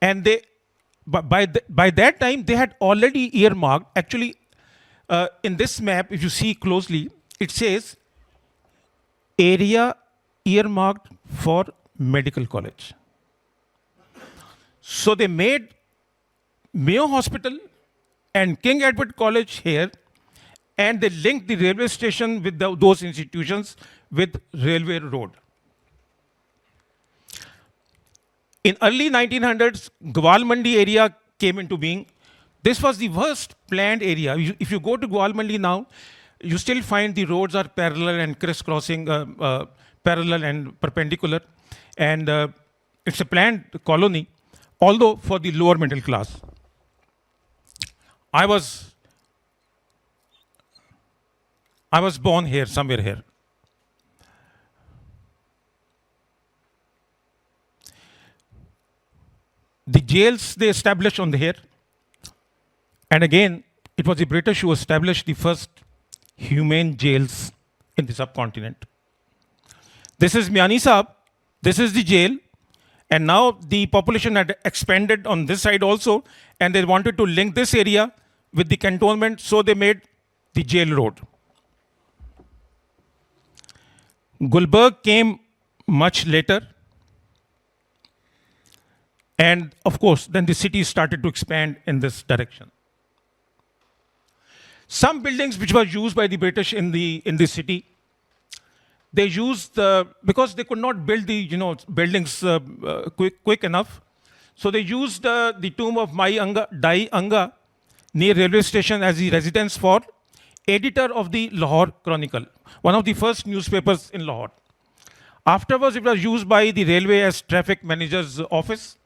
Speaker 2: And they, by that time, they had already earmarked, actually, in this map, if you see closely, it says area earmarked for medical college. So they made Mayo Hospital and King Edward College here, and they linked the railway station with those institutions with railway road. In early 1900s, Gwal Mandi area came into being. This was the worst planned area. If you go to Gwal Mandi now, you still find the roads are parallel and crisscrossing, parallel and perpendicular. And it's a planned colony, although for the lower middle class. I was born here, somewhere here. The jails they established on here. And again, it was the British who established the first humane jails in the subcontinent. This is Miani Sahab. This is the jail. And now the population had expanded on this side also, and they wanted to link this area with the cantonment, so they made the jail road. Gulberg came much later. And of course, then the city started to expand in this direction. Some buildings which were used by the British in the city, they used because they could not build the buildings quick enough. So they used the tomb of Mai Anga, Dai Anga near railway station as the residence for editor of the Lahore Chronicle, one of the first newspapers in Lahore. Afterwards, it was used by the railway as traffic manager's office.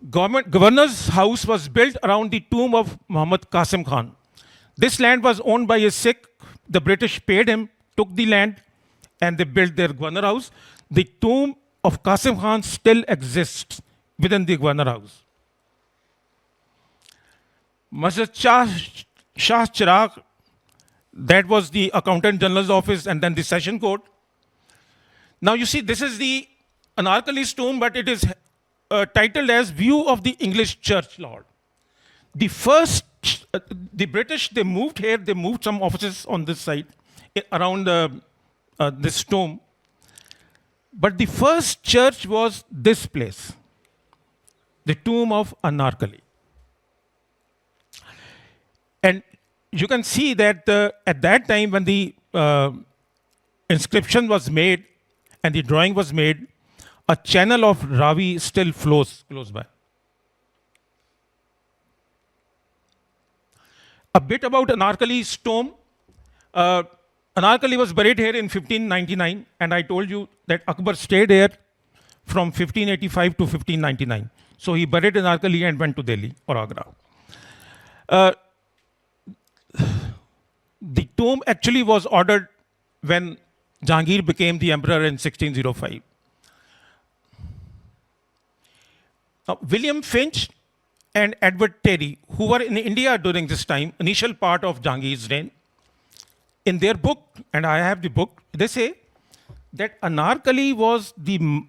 Speaker 2: Governor's house was built around the tomb of Muhammad Qasim Khan. This land was owned by a Sikh. The British paid him, took the land, and they built their governor house. The tomb of Qasim Khan still exists within the governor house. Masjid Shah Chiragh, that was the accountant general's office, and then the session court. Now you see, this is the Anarkali's tomb, but it is titled as View of the English Church, Lahore. The first, the British, they moved here, they moved some offices on this side, around this tomb. But the first church was this place, the tomb of Anarkali. And you can see that at that time when the inscription was made and the drawing was made, a channel of Ravi still flows close by. A bit about Anarkali's tomb. Anarkali was buried here in 1599, and I told you that Akbar stayed here from 1585 to 1599. So he buried Anarkali and went to Delhi or Agra. The tomb actually was ordered when Jahangir became the emperor in 1605. William Finch and Edward Terry, who were in India during this time, initial part of Jahangir's reign, in their book, and I have the book, they say that Anarkali was the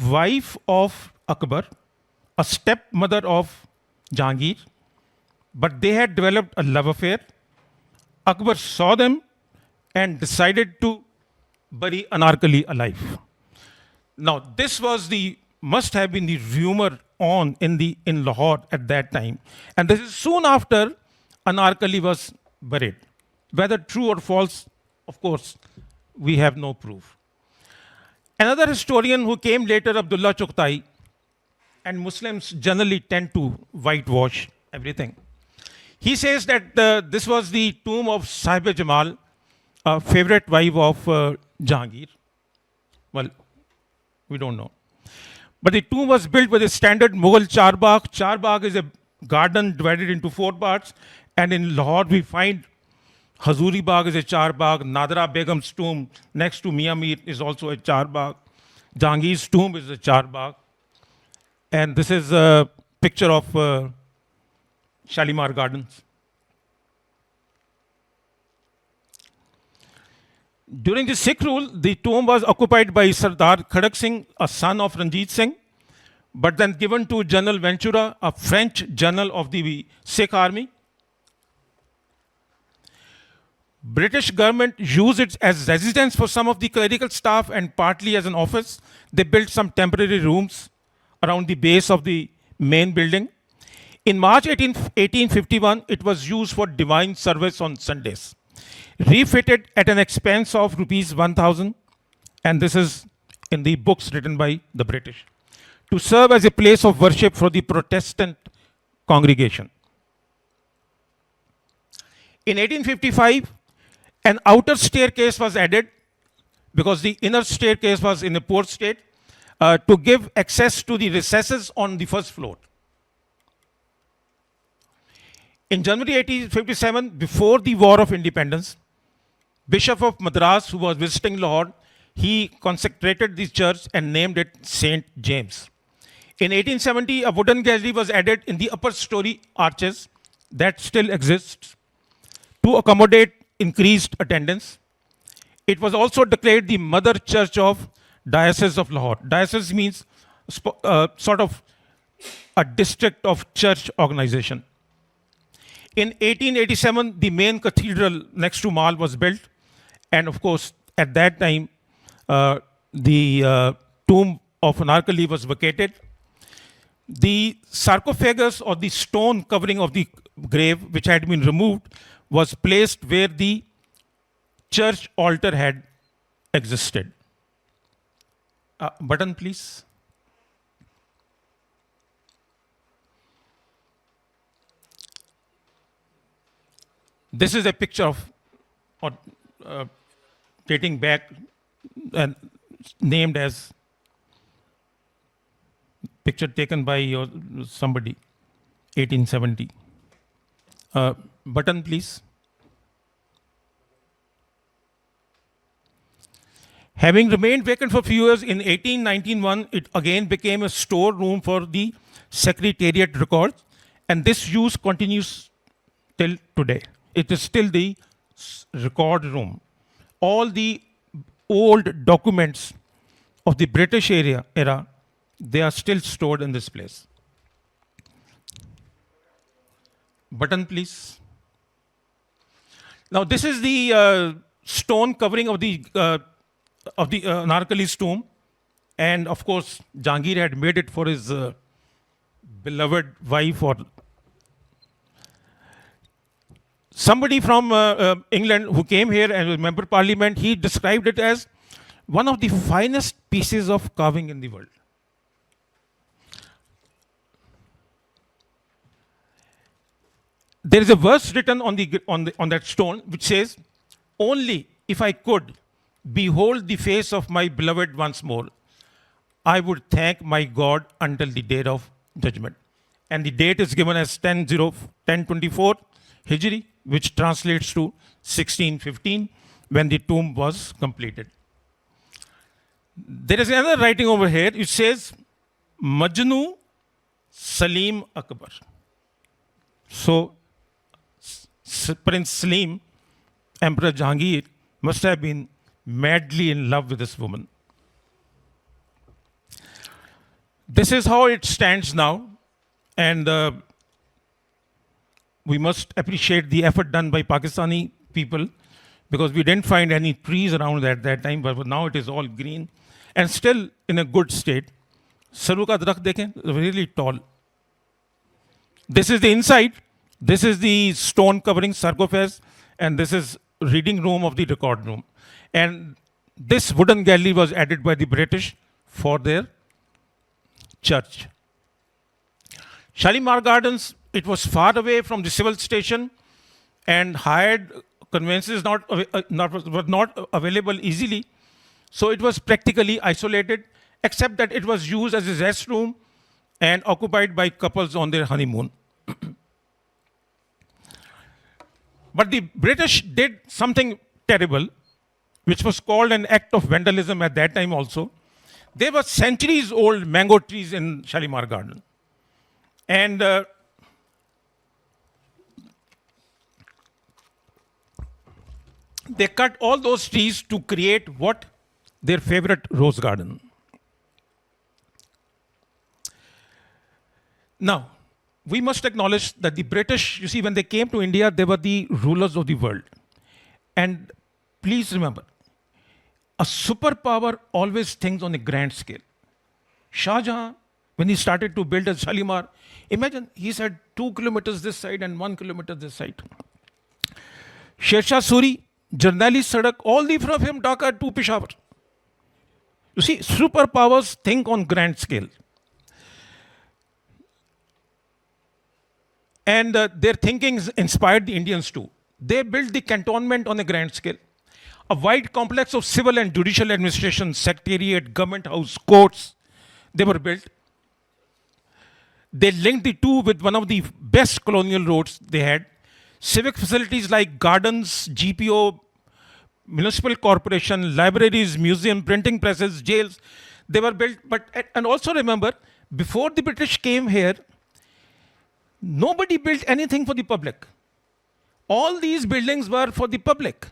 Speaker 2: wife of Akbar, a stepmother of Jahangir, but they had developed a love affair. Akbar saw them and decided to bury Anarkali alive. Now, this was the must have been the rumor on in Lahore at that time, and this is soon after Anarkali was buried. Whether true or false, of course, we have no proof. Another historian who came later, Abdullah Chughtai, and Muslims generally tend to whitewash everything. He says that this was the tomb of Sahib Jamal, a favorite wife of Jahangir. Well, we don't know. But the tomb was built with a standard Mughal charbagh. Charbagh is a garden divided into 4 parts. And in Lahore, we find Hazuri Bagh is a charbagh. Nadra Begum's tomb next to Mia Mir is also a charbagh. Jahangir's tomb is a charbagh. And this is a picture of Shalimar Gardens. During the Sikh rule, the tomb was occupied by Sardar Khadak Singh, a son of Ranjit Singh, but then given to General Ventura, a French general of the Sikh army. British government used it as residence for some of the clerical staff and partly as an office. They built some temporary rooms around the base of the main building. In March 1851, it was used for divine service on Sundays. Refitted at an expense of rupees 1,000, and this is in the books written by the British, to serve as a place of worship for the Protestant congregation. In 1855, an outer staircase was added because the inner staircase was in a poor state to give access to the recesses on the first floor. In January 1857, before the War of Independence, Bishop of Madras, who was visiting Lahore, he consecrated the church and named it St. James. In 1870, a wooden gallery was added in the upper story arches that still exists to accommodate increased attendance. It was also declared the mother church of Diocese of Lahore. Diocese means sort of a district of church organization. In 1887, the main cathedral next to Mall was built. And of course, at that time, the tomb of Anarkali was vacated. The sarcophagus or the stone covering of the grave, which had been removed, was placed where the church altar had existed. Button, please. This is a picture of, dating back and named as picture taken by somebody, 1870. Button, please. Having remained vacant for a few years, in 1891, it again became a storeroom for the Secretariat records, and this use continues till today. It is still the record room. All the old documents of the British era, they are still stored in this place. Button, please. Now, this is the stone covering of the Anarkali's tomb, and of course, Jahangir had made it for his beloved wife. Or somebody from England who came here and was a member of parliament, he described it as one of the finest pieces of carving in the world. There is a verse written on that stone which says, "Only if I could behold the face of my beloved once more, I would thank my God until the day of judgment." And the date is given as 1024 Hijri, which translates to 1615, when the tomb was completed. There is another writing over here. It says, Majnu Salim Akbar. So, Prince Salim Emperor Jahangir must have been madly in love with this woman. This is how it stands now, and we must appreciate the effort done by Pakistani people, because we didn't find any trees around at that time, but now it is all green and still in a good state. Saru ka darakh dekhen, really tall. This is the inside. This is the stone covering sarcophagus, and this is reading room of the record room. And this wooden gallery was added by the British for their church. Shalimar Gardens, it was far away from the civil station, and hired conveyances were not available easily. So it was practically isolated, except that it was used as a restroom and occupied by couples on their honeymoon. But the British did something terrible, which was called an act of vandalism at that time also. There were centuries old mango trees in Shalimar Garden. And they cut all those trees to create what? Their favorite rose garden. Now, we must acknowledge that the British, you see, when they came to India, they were the rulers of the world. And please remember, a superpower always thinks on a grand scale. Shah Jahan, when he started to build a Shalimar, imagine he said 2 kilometers this side and 1 kilometer this side. Sher Shah Suri, Jarnaili Sadak, all the from him Dhaka to Peshawar. You see, superpowers think on grand scale. And their thinking inspired the Indians too. They built the cantonment on a grand scale. A wide complex of civil and judicial administration, secretariat, government house, courts, they were built. They linked the two with one of the best colonial roads they had. Civic facilities like gardens, GPO, municipal corporation, libraries, museum, printing presses, jails, they were built. And also remember, before the British came here, nobody built anything for the public. All these buildings were for the public.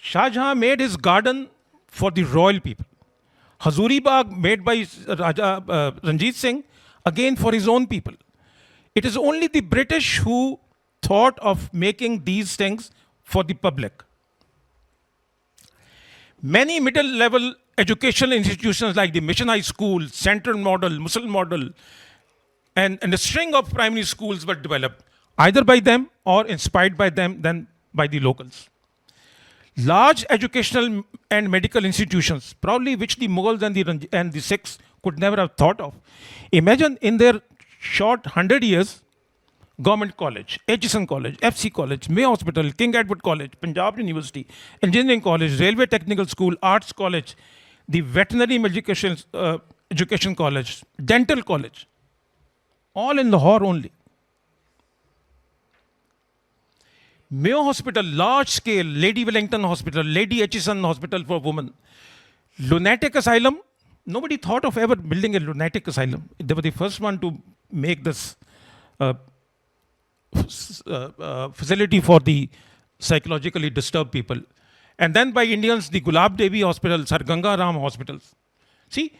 Speaker 2: Shah Jahan made his garden for the royal people. Hazuri Bagh, made by Raja Ranjit Singh, again for his own people. It is only the British who thought of making these things for the public. Many middle-level educational institutions like the Mission High School, Central Model, Muslim Model, and a string of primary schools were developed, either by them or inspired by them, then by the locals. Large educational and medical institutions, probably which the Mughals and the Sikhs could never have thought of. Imagine in their short 100 years, Government College, Aitchison College, FC College, Mayo Hospital, King Edward College, Punjab University, Engineering College, Railway Technical School, Arts College, the Veterinary Education College, Dental College, all in Lahore only. Mayo Hospital, large scale, Lady Wellington Hospital, Lady Aitchison Hospital for women. Lunatic Asylum, nobody thought of ever building a lunatic asylum. They were the first one to make this facility for the psychologically disturbed people. And then by Indians, the Gulab Devi Hospital, Sir Ganga Ram hospitals. See,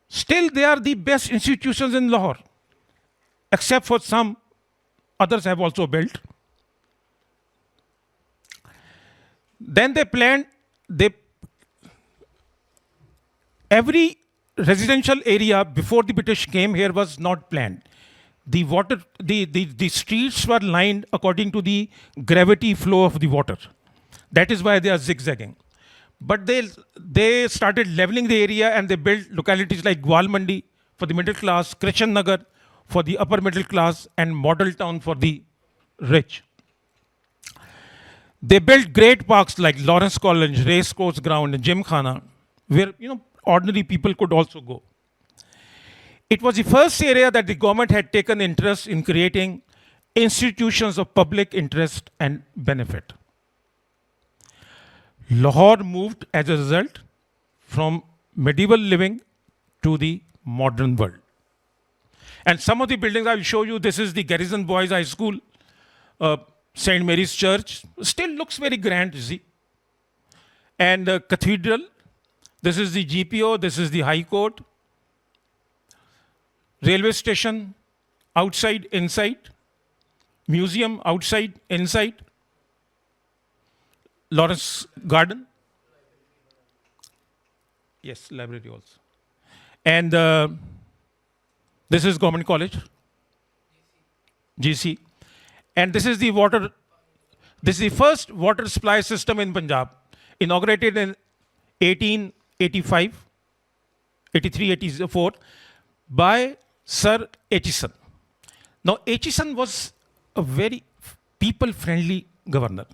Speaker 2: still they are the best institutions in Lahore, except for some others have also built. Then they planned, every residential area before the British came here was not planned. The streets were lined according to the gravity flow of the water. That is why they are zigzagging. But they started leveling the area, and they built localities like Gwal Mandi for the middle class, Krishan Nagar for the upper middle class, and Model Town for the rich. They built great parks like Lawrence College, Race Course Ground, and Gymkhana, where ordinary people could also go. It was the first area that the government had taken interest in creating institutions of public interest and benefit. Lahore moved as a result from medieval living to the modern world. And some of the buildings I will show you, this is the Garrison Boys High School. St. Mary's Church, still looks very grand, you see. And the cathedral, this is the GPO, this is the High Court. Railway station, outside, inside. Museum, outside, inside. Lawrence Garden. Yes, library also. And this is Government College, GC. And this is the first water supply system in Punjab, inaugurated in 1885, 83, 84, by Sir Aitchison. Now, Aitchison was a very people-friendly governor.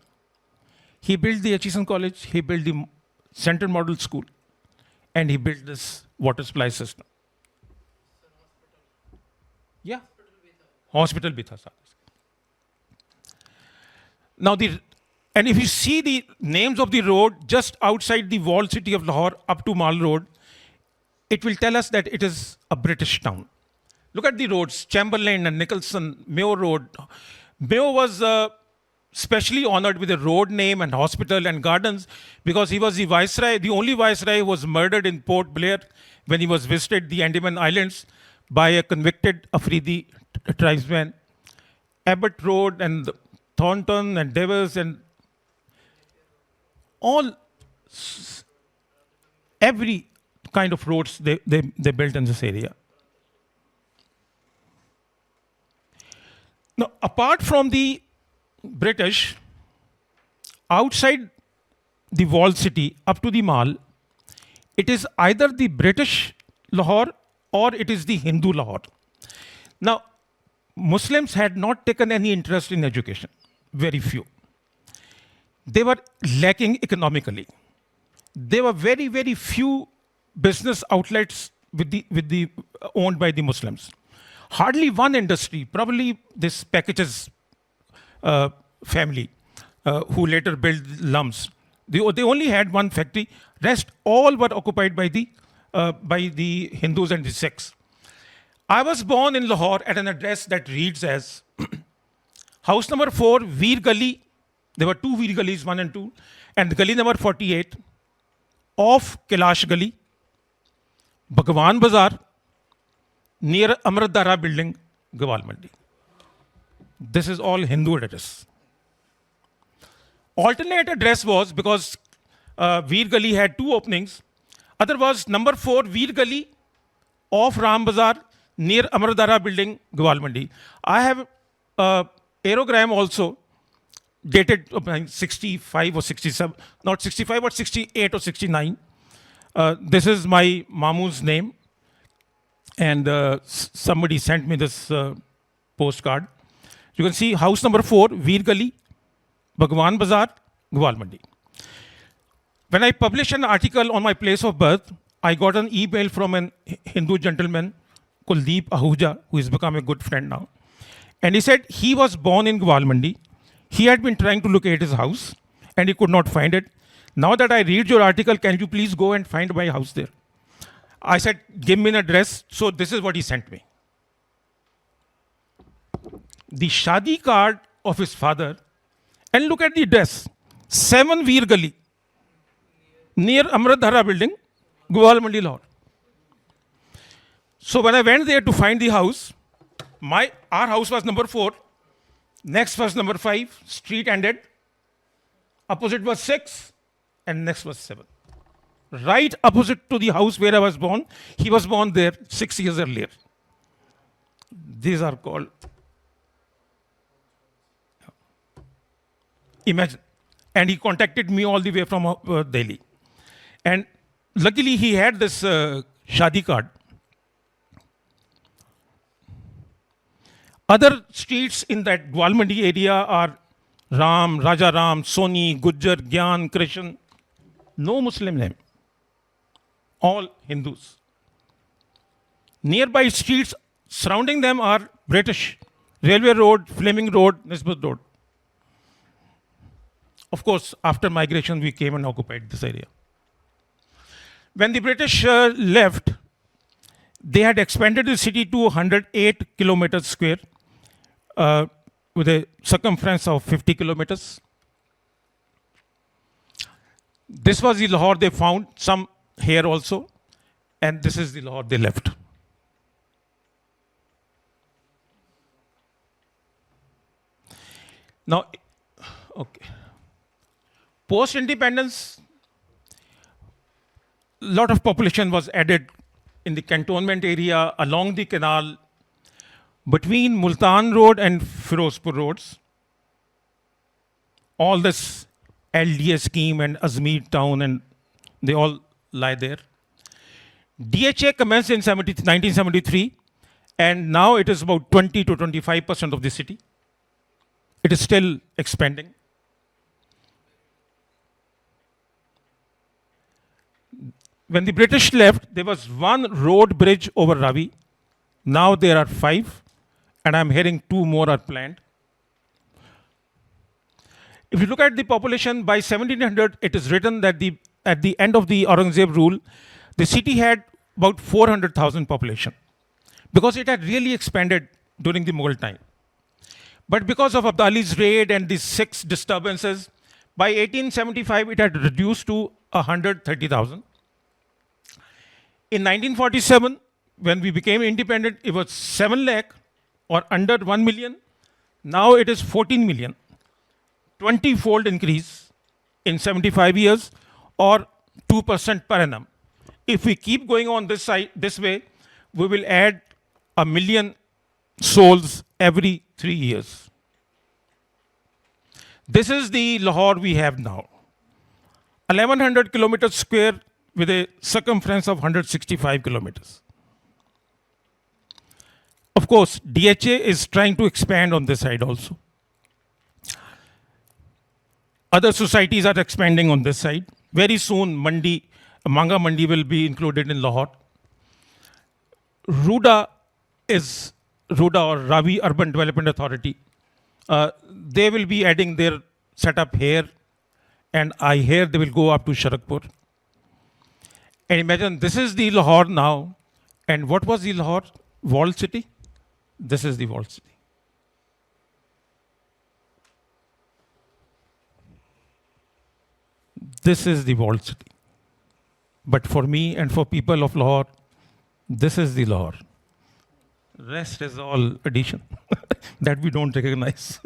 Speaker 2: He built the Aitchison College, he built the Central Model School, and he built this water supply system. Yeah, hospital bhi tha. Now, and if you see the names of the road just outside the walled city of Lahore up to Mall Road, it will tell us that it is a British town. Look at the roads, Chamberlain and Nicholson, Mayo Road. Mayo was specially honored with a road name and hospital and gardens because he was the viceroy, the only viceroy who was murdered in Port Blair when he was visited the Andaman Islands by a convicted Afridi tribesman. Abbott Road and Thornton and Davis and every kind of roads they built in this area. Now, apart from the British, outside the walled city up to the Mall, it is either the British Lahore or it is the Hindu Lahore. Now, Muslims had not taken any interest in education, very few. They were lacking economically. There were very, very few business outlets owned by the Muslims. Hardly one industry, probably this packages family who later built Lums. They only had one factory. Rest all were occupied by the Hindus and the Sikhs. I was born in Lahore at an address that reads as house number 4, Veer Gali. There were 2 Veer Galis, 1 and 2. And Gali number 48, off Kailash Gali, Bhagwan Bazaar, near Amritdhara building, Gawal Mandi. This is all Hindu address. Alternate address was, because Veer Gali had 2 openings, other was number 4, Veer Gali, off Ram Bazaar, near Amritdhara building, Gawal Mandi. I have aerogram also, dated 65 or 67, not 65, but 68 or 69. This is my Mamu's name. And somebody sent me this postcard. You can see house number 4, Veer Gali, Bhagwan Bazaar, Gawal Mandi. When I published an article on my place of birth, I got an email from an Hindu gentleman, Kuldeep Ahuja, who has become a good friend now. And he said he was born in Gawal Mandi. He had been trying to locate his house and he could not find it. Now that I read your article, can you please go and find my house there? I said, give me an address. So this is what he sent me. The Shadi card of his father. And look at the address. 7 Veer Gali, near Amritdhara building, Gawal Mandi, Lahore. So when I went there to find the house, our house was number 4. Next was number 5, street ended. Opposite was 6, and next was 7. Right opposite to the house where I was born, he was born there 6 years earlier. These are called. Imagine. And he contacted me all the way from Delhi. And luckily he had this Shadi card. Other streets in that Gawal Mandi area are Ram, Raja Ram, Soni, Gujjar, Gyan, Krishan. No Muslim name. All Hindus. Nearby streets surrounding them are British. Railway Road, Fleming Road, Nisbat Road. Of course, after migration, we came and occupied this area. When the British left, they had expanded the city to 108 kilometers square. with a circumference of 50 kilometers. This was the Lahore they found, some here also, and this is the Lahore they left. Now, okay. Post-independence, a lot of population was added in the cantonment area along the canal between Multan Road and Firozpur roads. All this LDA scheme and Azmeer town, and they all lie there. DHA commenced in 1973, and now it is about 20 to 25% of the city. It is still expanding. When the British left, there was one road bridge over Ravi. Now there are 5, and I'm hearing 2 more are planned. If you look at the population by 1700, it is written that at the end of the Aurangzeb rule, the city had about 400,000 population because it had really expanded during the Mughal time. But because of Abdali's raid and the Sikh disturbances, by 1875 it had reduced to 130,000. In 1947, when we became independent, it was 7 lakh or under 1 million. Now it is 14 million. 20-fold increase in 75 years or 2% per annum. If we keep going on this way, we will add 1 million souls every 3 years. This is the Lahore we have now. 1100 kilometers square with a circumference of 165 kilometers. Of course, DHA is trying to expand on this side also. Other societies are expanding on this side. Very soon, Manga Mandi will be included in Lahore. Ruda or Ravi Urban Development Authority. They will be adding their setup here, and I hear they will go up to Sharakpur. And imagine, this is the Lahore now. And what was the Lahore? Walled city? This is the walled city. This is the walled city. But for me and for people of Lahore, this is the Lahore. Rest is all addition that we don't recognize.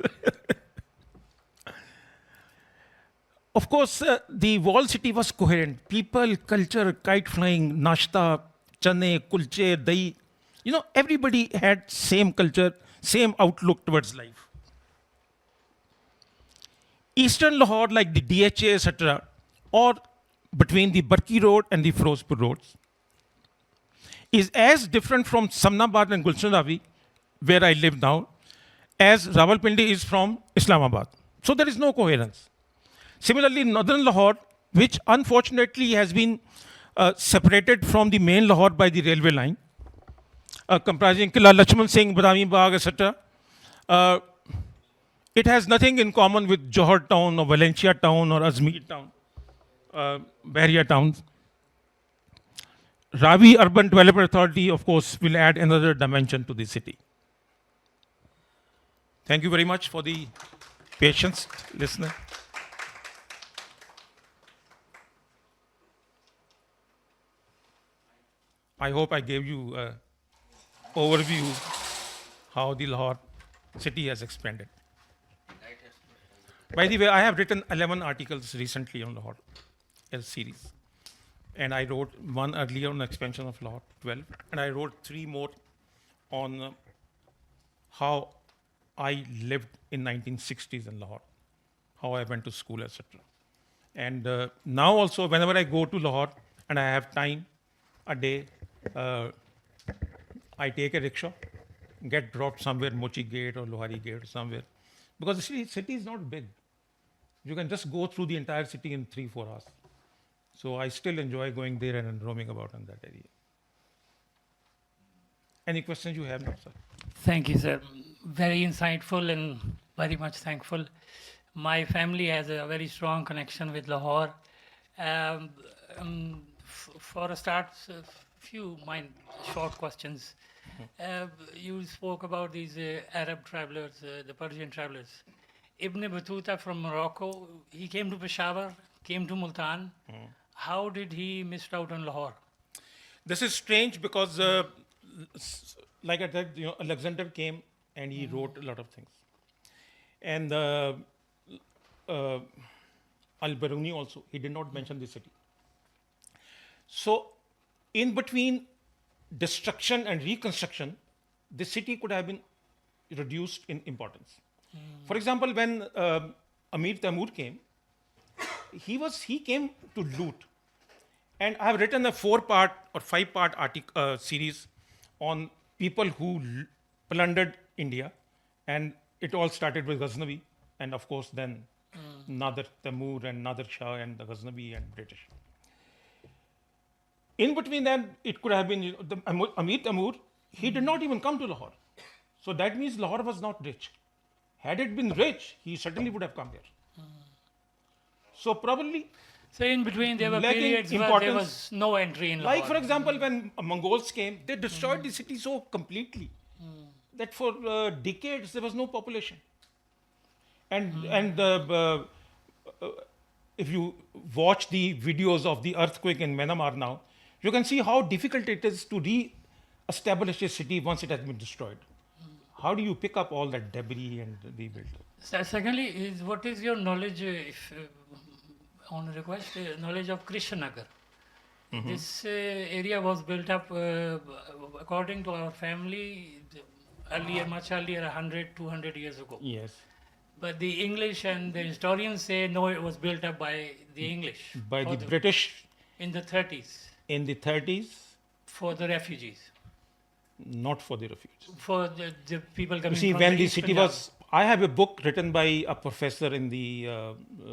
Speaker 2: Of course, the walled city was coherent. People, culture, kite flying, nashta, chane, kulche, dahi. You know, everybody had same culture, same outlook towards life. Eastern Lahore, like the DHA, etc., or between the Barki Road and the Firozpur roads, is as different from Samnabad and Gulshan Ravi, where I live now, as Rawalpindi is from Islamabad. So there is no coherence. Similarly, northern Lahore, which unfortunately has been separated from the main Lahore by the railway line, comprising Kila Lachman Singh, Badami Bagh, etc., it has nothing in common with Johor town or Valencia town or Azmeer town, Bahria towns. Ravi Urban Development Authority, of course, will add another dimension to the city. Thank you very much for the patience, listener. I hope I gave you an overview how the Lahore city has expanded. By the way, I have written 11 articles recently on Lahore as a series. And I wrote one earlier on the expansion of Lahore, 12. And I wrote 3 more on how I lived in 1960s in Lahore, how I went to school, etc. And now also, whenever I go to Lahore and I have time a day, I take a rickshaw, get dropped somewhere, Mochi Gate or Lohari Gate or somewhere. Because the city is not big. You can just go through the entire city in 3-4 hours. So I still enjoy going there and roaming about in that area. Any questions you have now, sir?
Speaker 3: Thank you, sir. Very insightful and very much thankful. My family has a very strong connection with Lahore. For a start, a few short questions. You spoke about these Arab travelers, the Persian travelers. Ibn Battuta from Morocco, he came to Peshawar, came to Multan. How did he miss out on Lahore?
Speaker 2: This is strange because, like I said, Alexander came and he wrote a lot of things. And Al-Biruni also, he did not mention the city. So, in between destruction and reconstruction, the city could have been reduced in importance. For example, when Amir Taimur came, he came to loot. And I have written a 4-part or 5-part series on people who plundered India. And it all started with Ghaznavi. And of course, then Nader Taimur and Nader Shah and the Ghaznavi and British. In between them, it could have been Amir Taimur. He did not even come to Lahore. So that means Lahore was not rich. Had it been rich, he certainly would have come here. So probably.
Speaker 3: So in between, there were
Speaker 2: lacking
Speaker 3: periods where there was no entry in Lahore.
Speaker 2: Like for example, when Mongols came, they destroyed the city so completely that for decades there was no population. And if you watch the videos of the earthquake in Myanmar now, you can see how difficult it is to re-establish a city once it has been destroyed. How do you pick up all that debris and rebuild?
Speaker 3: Secondly, what is your knowledge, on request, knowledge of Krishnagar? This area was built up, according to our family, earlier, much earlier, 100, 200 years ago.
Speaker 2: Yes.
Speaker 3: But the English and the historians say no, it was built up by the English.
Speaker 2: By the British.
Speaker 3: In the 30s.
Speaker 2: In the 30s.
Speaker 3: For the refugees.
Speaker 2: Not for the refugees.
Speaker 3: For the people coming
Speaker 2: see,
Speaker 3: from
Speaker 2: when
Speaker 3: the
Speaker 2: the city
Speaker 3: Punjab.
Speaker 2: was, I have a book written by a professor in the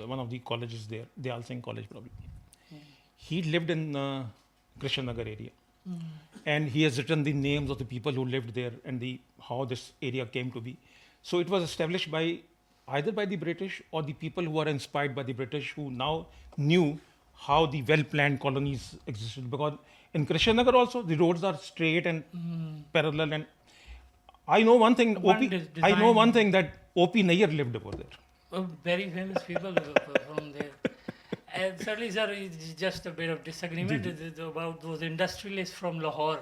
Speaker 2: one of the colleges there, Dayal Singh College probably. He lived in Krishnanagar area. And he has written the names of the people who lived there and how this area came to be. So it was established by either by the British or the people who were inspired by the British, who now knew how the well-planned colonies existed. Because in Krishnanagar also, the roads are straight and parallel. And I know one thing. I know one thing, that O.P. Nayyar lived over there.
Speaker 3: Oh, very famous people from there. And certainly, sir, it's just a bit of disagreement about those industrialists from Lahore.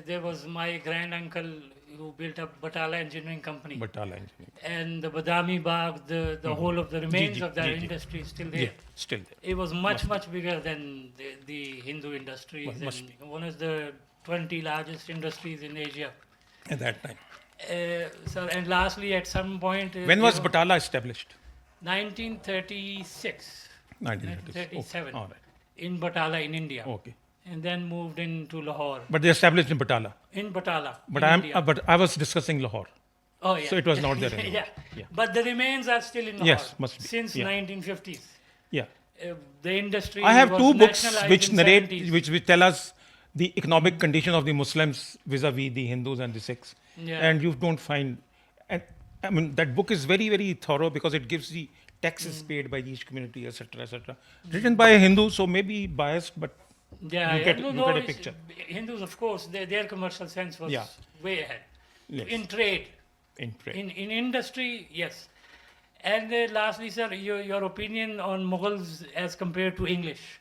Speaker 3: There was my grand uncle who built up Batala Engineering Company.
Speaker 2: Batala Engineering.
Speaker 3: And the Badami Bagh, the whole of the remains of that industry is still there.
Speaker 2: Yeah, still there.
Speaker 3: It was much bigger than the Hindu industries. And one of the 20 largest industries in Asia.
Speaker 2: At that time.
Speaker 3: Sir, and lastly, at some point...
Speaker 2: when was Batala established?
Speaker 3: 1936.
Speaker 2: 1937.
Speaker 3: Okay.
Speaker 2: All right.
Speaker 3: In Batala, in India.
Speaker 2: Okay.
Speaker 3: And then moved into Lahore.
Speaker 2: But they established in Batala.
Speaker 3: In Batala.
Speaker 2: But I was discussing Lahore.
Speaker 3: Oh, yeah.
Speaker 2: So it was not there anymore.
Speaker 3: Yeah. But the remains are still in Lahore.
Speaker 2: Yes, must be.
Speaker 3: Since 1950s.
Speaker 2: Yeah.
Speaker 3: The industry.
Speaker 2: I have
Speaker 3: was
Speaker 2: 2 books
Speaker 3: nationalized
Speaker 2: which
Speaker 3: in
Speaker 2: narrate,
Speaker 3: 70s.
Speaker 2: which tell us the economic condition of the Muslims vis-a-vis the Hindus and the Sikhs.
Speaker 3: Yeah.
Speaker 2: And you don't find, and I mean, that book is very, very thorough because it gives the taxes paid by each community, etc., etc. Written by a Hindu, so maybe biased, but you get a picture.
Speaker 3: Hindus, of course, their commercial sense was way ahead.
Speaker 2: Yes.
Speaker 3: In trade.
Speaker 2: In trade.
Speaker 3: In industry, yes. And lastly, sir, your opinion on Mughals as compared to English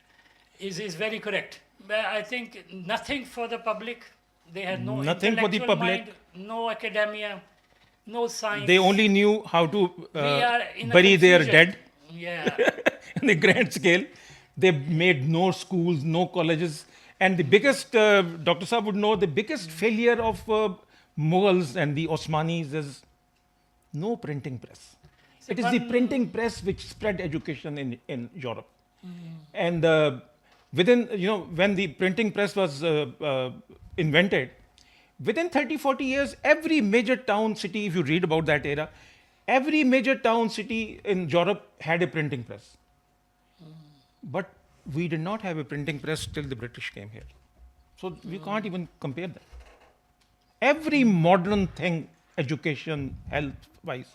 Speaker 3: is very correct. But I think nothing for the public. They had no
Speaker 2: Nothing for the
Speaker 3: intellectual
Speaker 2: public.
Speaker 3: mind, no academia, no science.
Speaker 2: They only knew how to
Speaker 3: We are in a
Speaker 2: bury their
Speaker 3: confusion.
Speaker 2: dead
Speaker 3: Yeah.
Speaker 2: in a grand scale. They made no schools, no colleges. And the biggest, Dr. Saab would know, the biggest failure of Mughals and the Osmanis is no printing press. It is the printing press which spread education in Europe. And within, when the printing press was invented, within 30-40 years, every major town, city, if you read about that era, every major town, city in Europe had a printing press. But we did not have a printing press till the British came here. So we can't even compare that. Every modern thing, education, health-wise,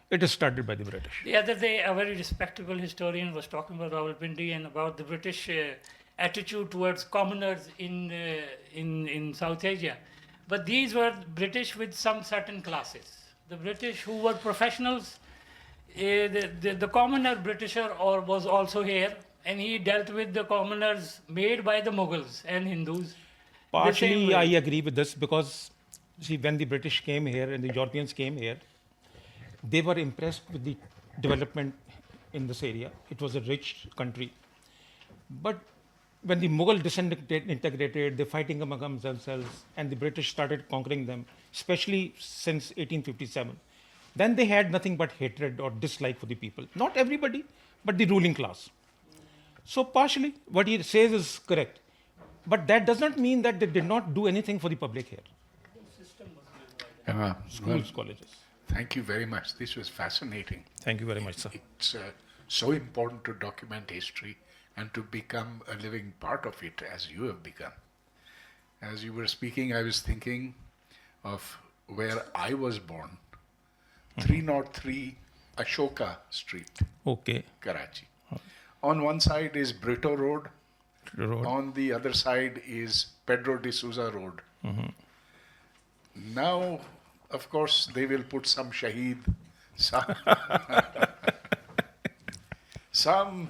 Speaker 2: it is started by the British.
Speaker 3: The other day, a very respectable historian was talking about Rawalpindi and about the British attitude towards commoners in South Asia. But these were British with some certain classes. The British who were professionals, the commoner Britisher or was also here, and he dealt with the commoners made by the Mughals and Hindus.
Speaker 2: Partially, I agree with this because, see, when the British came here and the Europeans came here, they were impressed with the development in this area. It was a rich country. But when the Mughal disintegrated, they're fighting among themselves, and the British started conquering them, especially since 1857. Then they had nothing but hatred or dislike for the people. Not everybody, but the ruling class. So partially, what he says is correct. But that does not mean that they did not do anything for the public here. Schools, colleges.
Speaker 4: Thank you very much. This was fascinating.
Speaker 2: Thank you very much, sir.
Speaker 4: It's so important to document history and to become a living part of it as you have become. As you were speaking, I was thinking of where I was born, 303 Ashoka Street,
Speaker 2: Okay.
Speaker 4: Karachi. On one side is Brito Road, on the other side is Pedro de Souza Road. Now, of course, they will put some Shaheed, some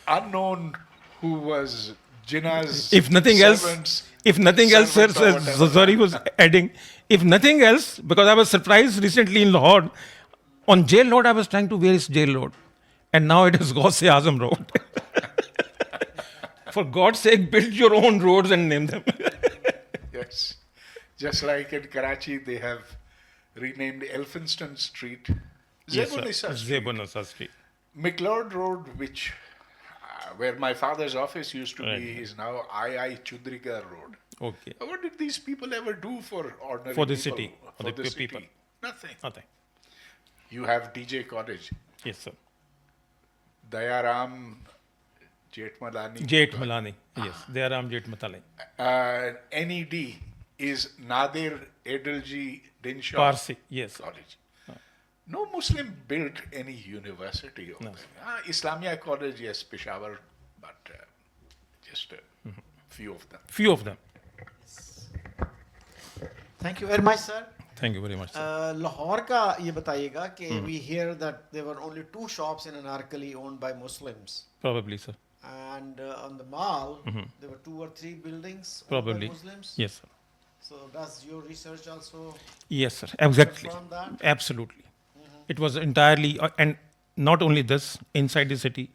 Speaker 4: unknown who was Jinnah's
Speaker 2: If nothing
Speaker 4: servants,
Speaker 2: else, sir,
Speaker 4: servants or whatever.
Speaker 2: Zari was adding, if nothing else, because I was surprised recently in Lahore, on Jail Road, I was trying to, where is Jail Road? And now it is Ghaus-e-Azam Road. For God's sake, build your own roads and name them.
Speaker 4: Yes. Just like in Karachi, they have renamed Elphinstone Street Zebun-Issa Street.
Speaker 2: Zebun-Issa Street.
Speaker 4: McLeod Road, which where my father's office used to
Speaker 2: Right.
Speaker 4: be, is now I. Chudrigar Road.
Speaker 2: Okay.
Speaker 4: What did these people ever do for ordinary
Speaker 2: For the
Speaker 4: people?
Speaker 2: city, for the
Speaker 4: city?
Speaker 2: people.
Speaker 4: Nothing.
Speaker 2: Nothing.
Speaker 4: You have DJ College,
Speaker 2: Yes, sir.
Speaker 4: Dayaram Jetmalani.
Speaker 2: Jait Malani. Yes. Dayaram Jait Matale.
Speaker 4: NED is Nadir Edilji Dinshaw
Speaker 2: Parsi. Yes.
Speaker 4: College. No Muslim built any university over there. Islamia College, yes, Peshawar, but just a few of them.
Speaker 2: Few of them.
Speaker 5: Thank you very much, sir.
Speaker 2: Thank you very much, sir.
Speaker 5: Lahore का ये बताइएगा कि we hear that there were only 2 shops in Anarkali owned by Muslims,
Speaker 2: Probably, sir.
Speaker 5: and on the mall there were 2 or 3 buildings owned
Speaker 2: Probably.
Speaker 5: by Muslims.
Speaker 2: Yes, sir.
Speaker 5: So does your research also
Speaker 2: Yes, sir. Exactly.
Speaker 5: confirm that?
Speaker 2: Absolutely. It was entirely, and not only this, inside the city,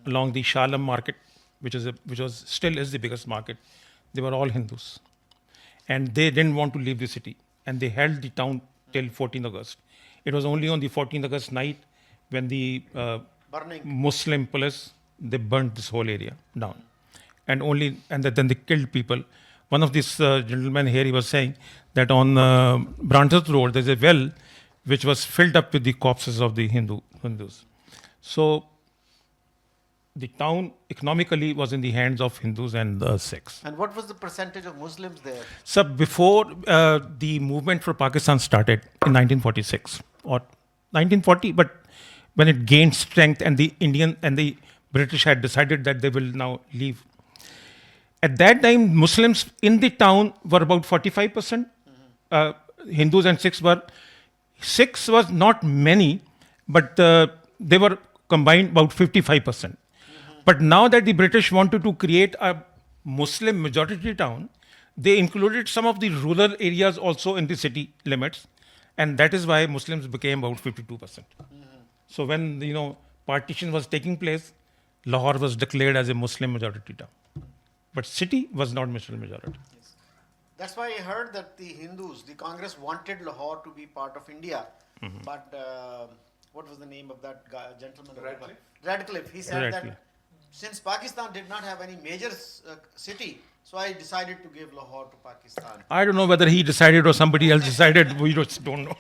Speaker 2: along the Shalom market, which was still is the biggest market, they were all Hindus. And they didn't want to leave the city. And they held the town till 14th August. It was only on the 14th August night when the
Speaker 5: Burning.
Speaker 2: Muslim police, they burnt this whole area down. And then they killed people. One of these gentlemen here, he was saying that on Branches Road, there's a well which was filled up with the corpses of the Hindus. So the town economically was in the hands of Hindus and the Sikhs.
Speaker 5: And what was the percentage of Muslims there?
Speaker 2: So before the movement for Pakistan started in 1946 or 1940, but when it gained strength and the Indian and the British had decided that they will now leave. At that time, Muslims in the town were about 45%. Hindus and Sikhs was not many, but they were combined about 55%. But now that the British wanted to create a Muslim majority town, they included some of the rural areas also in the city limits, and that is why Muslims became about 52%. So when partition was taking place, Lahore was declared as a Muslim majority town, but city was not Muslim majority.
Speaker 5: That's why I heard that the Hindus, the Congress wanted Lahore to be part of India. But what was the name of that guy, gentleman? Radcliffe. He said
Speaker 2: Radcliffe.
Speaker 5: that since Pakistan did not have any major city, so I decided to give Lahore to Pakistan.
Speaker 2: I don't know whether he decided or somebody else decided. We just don't know.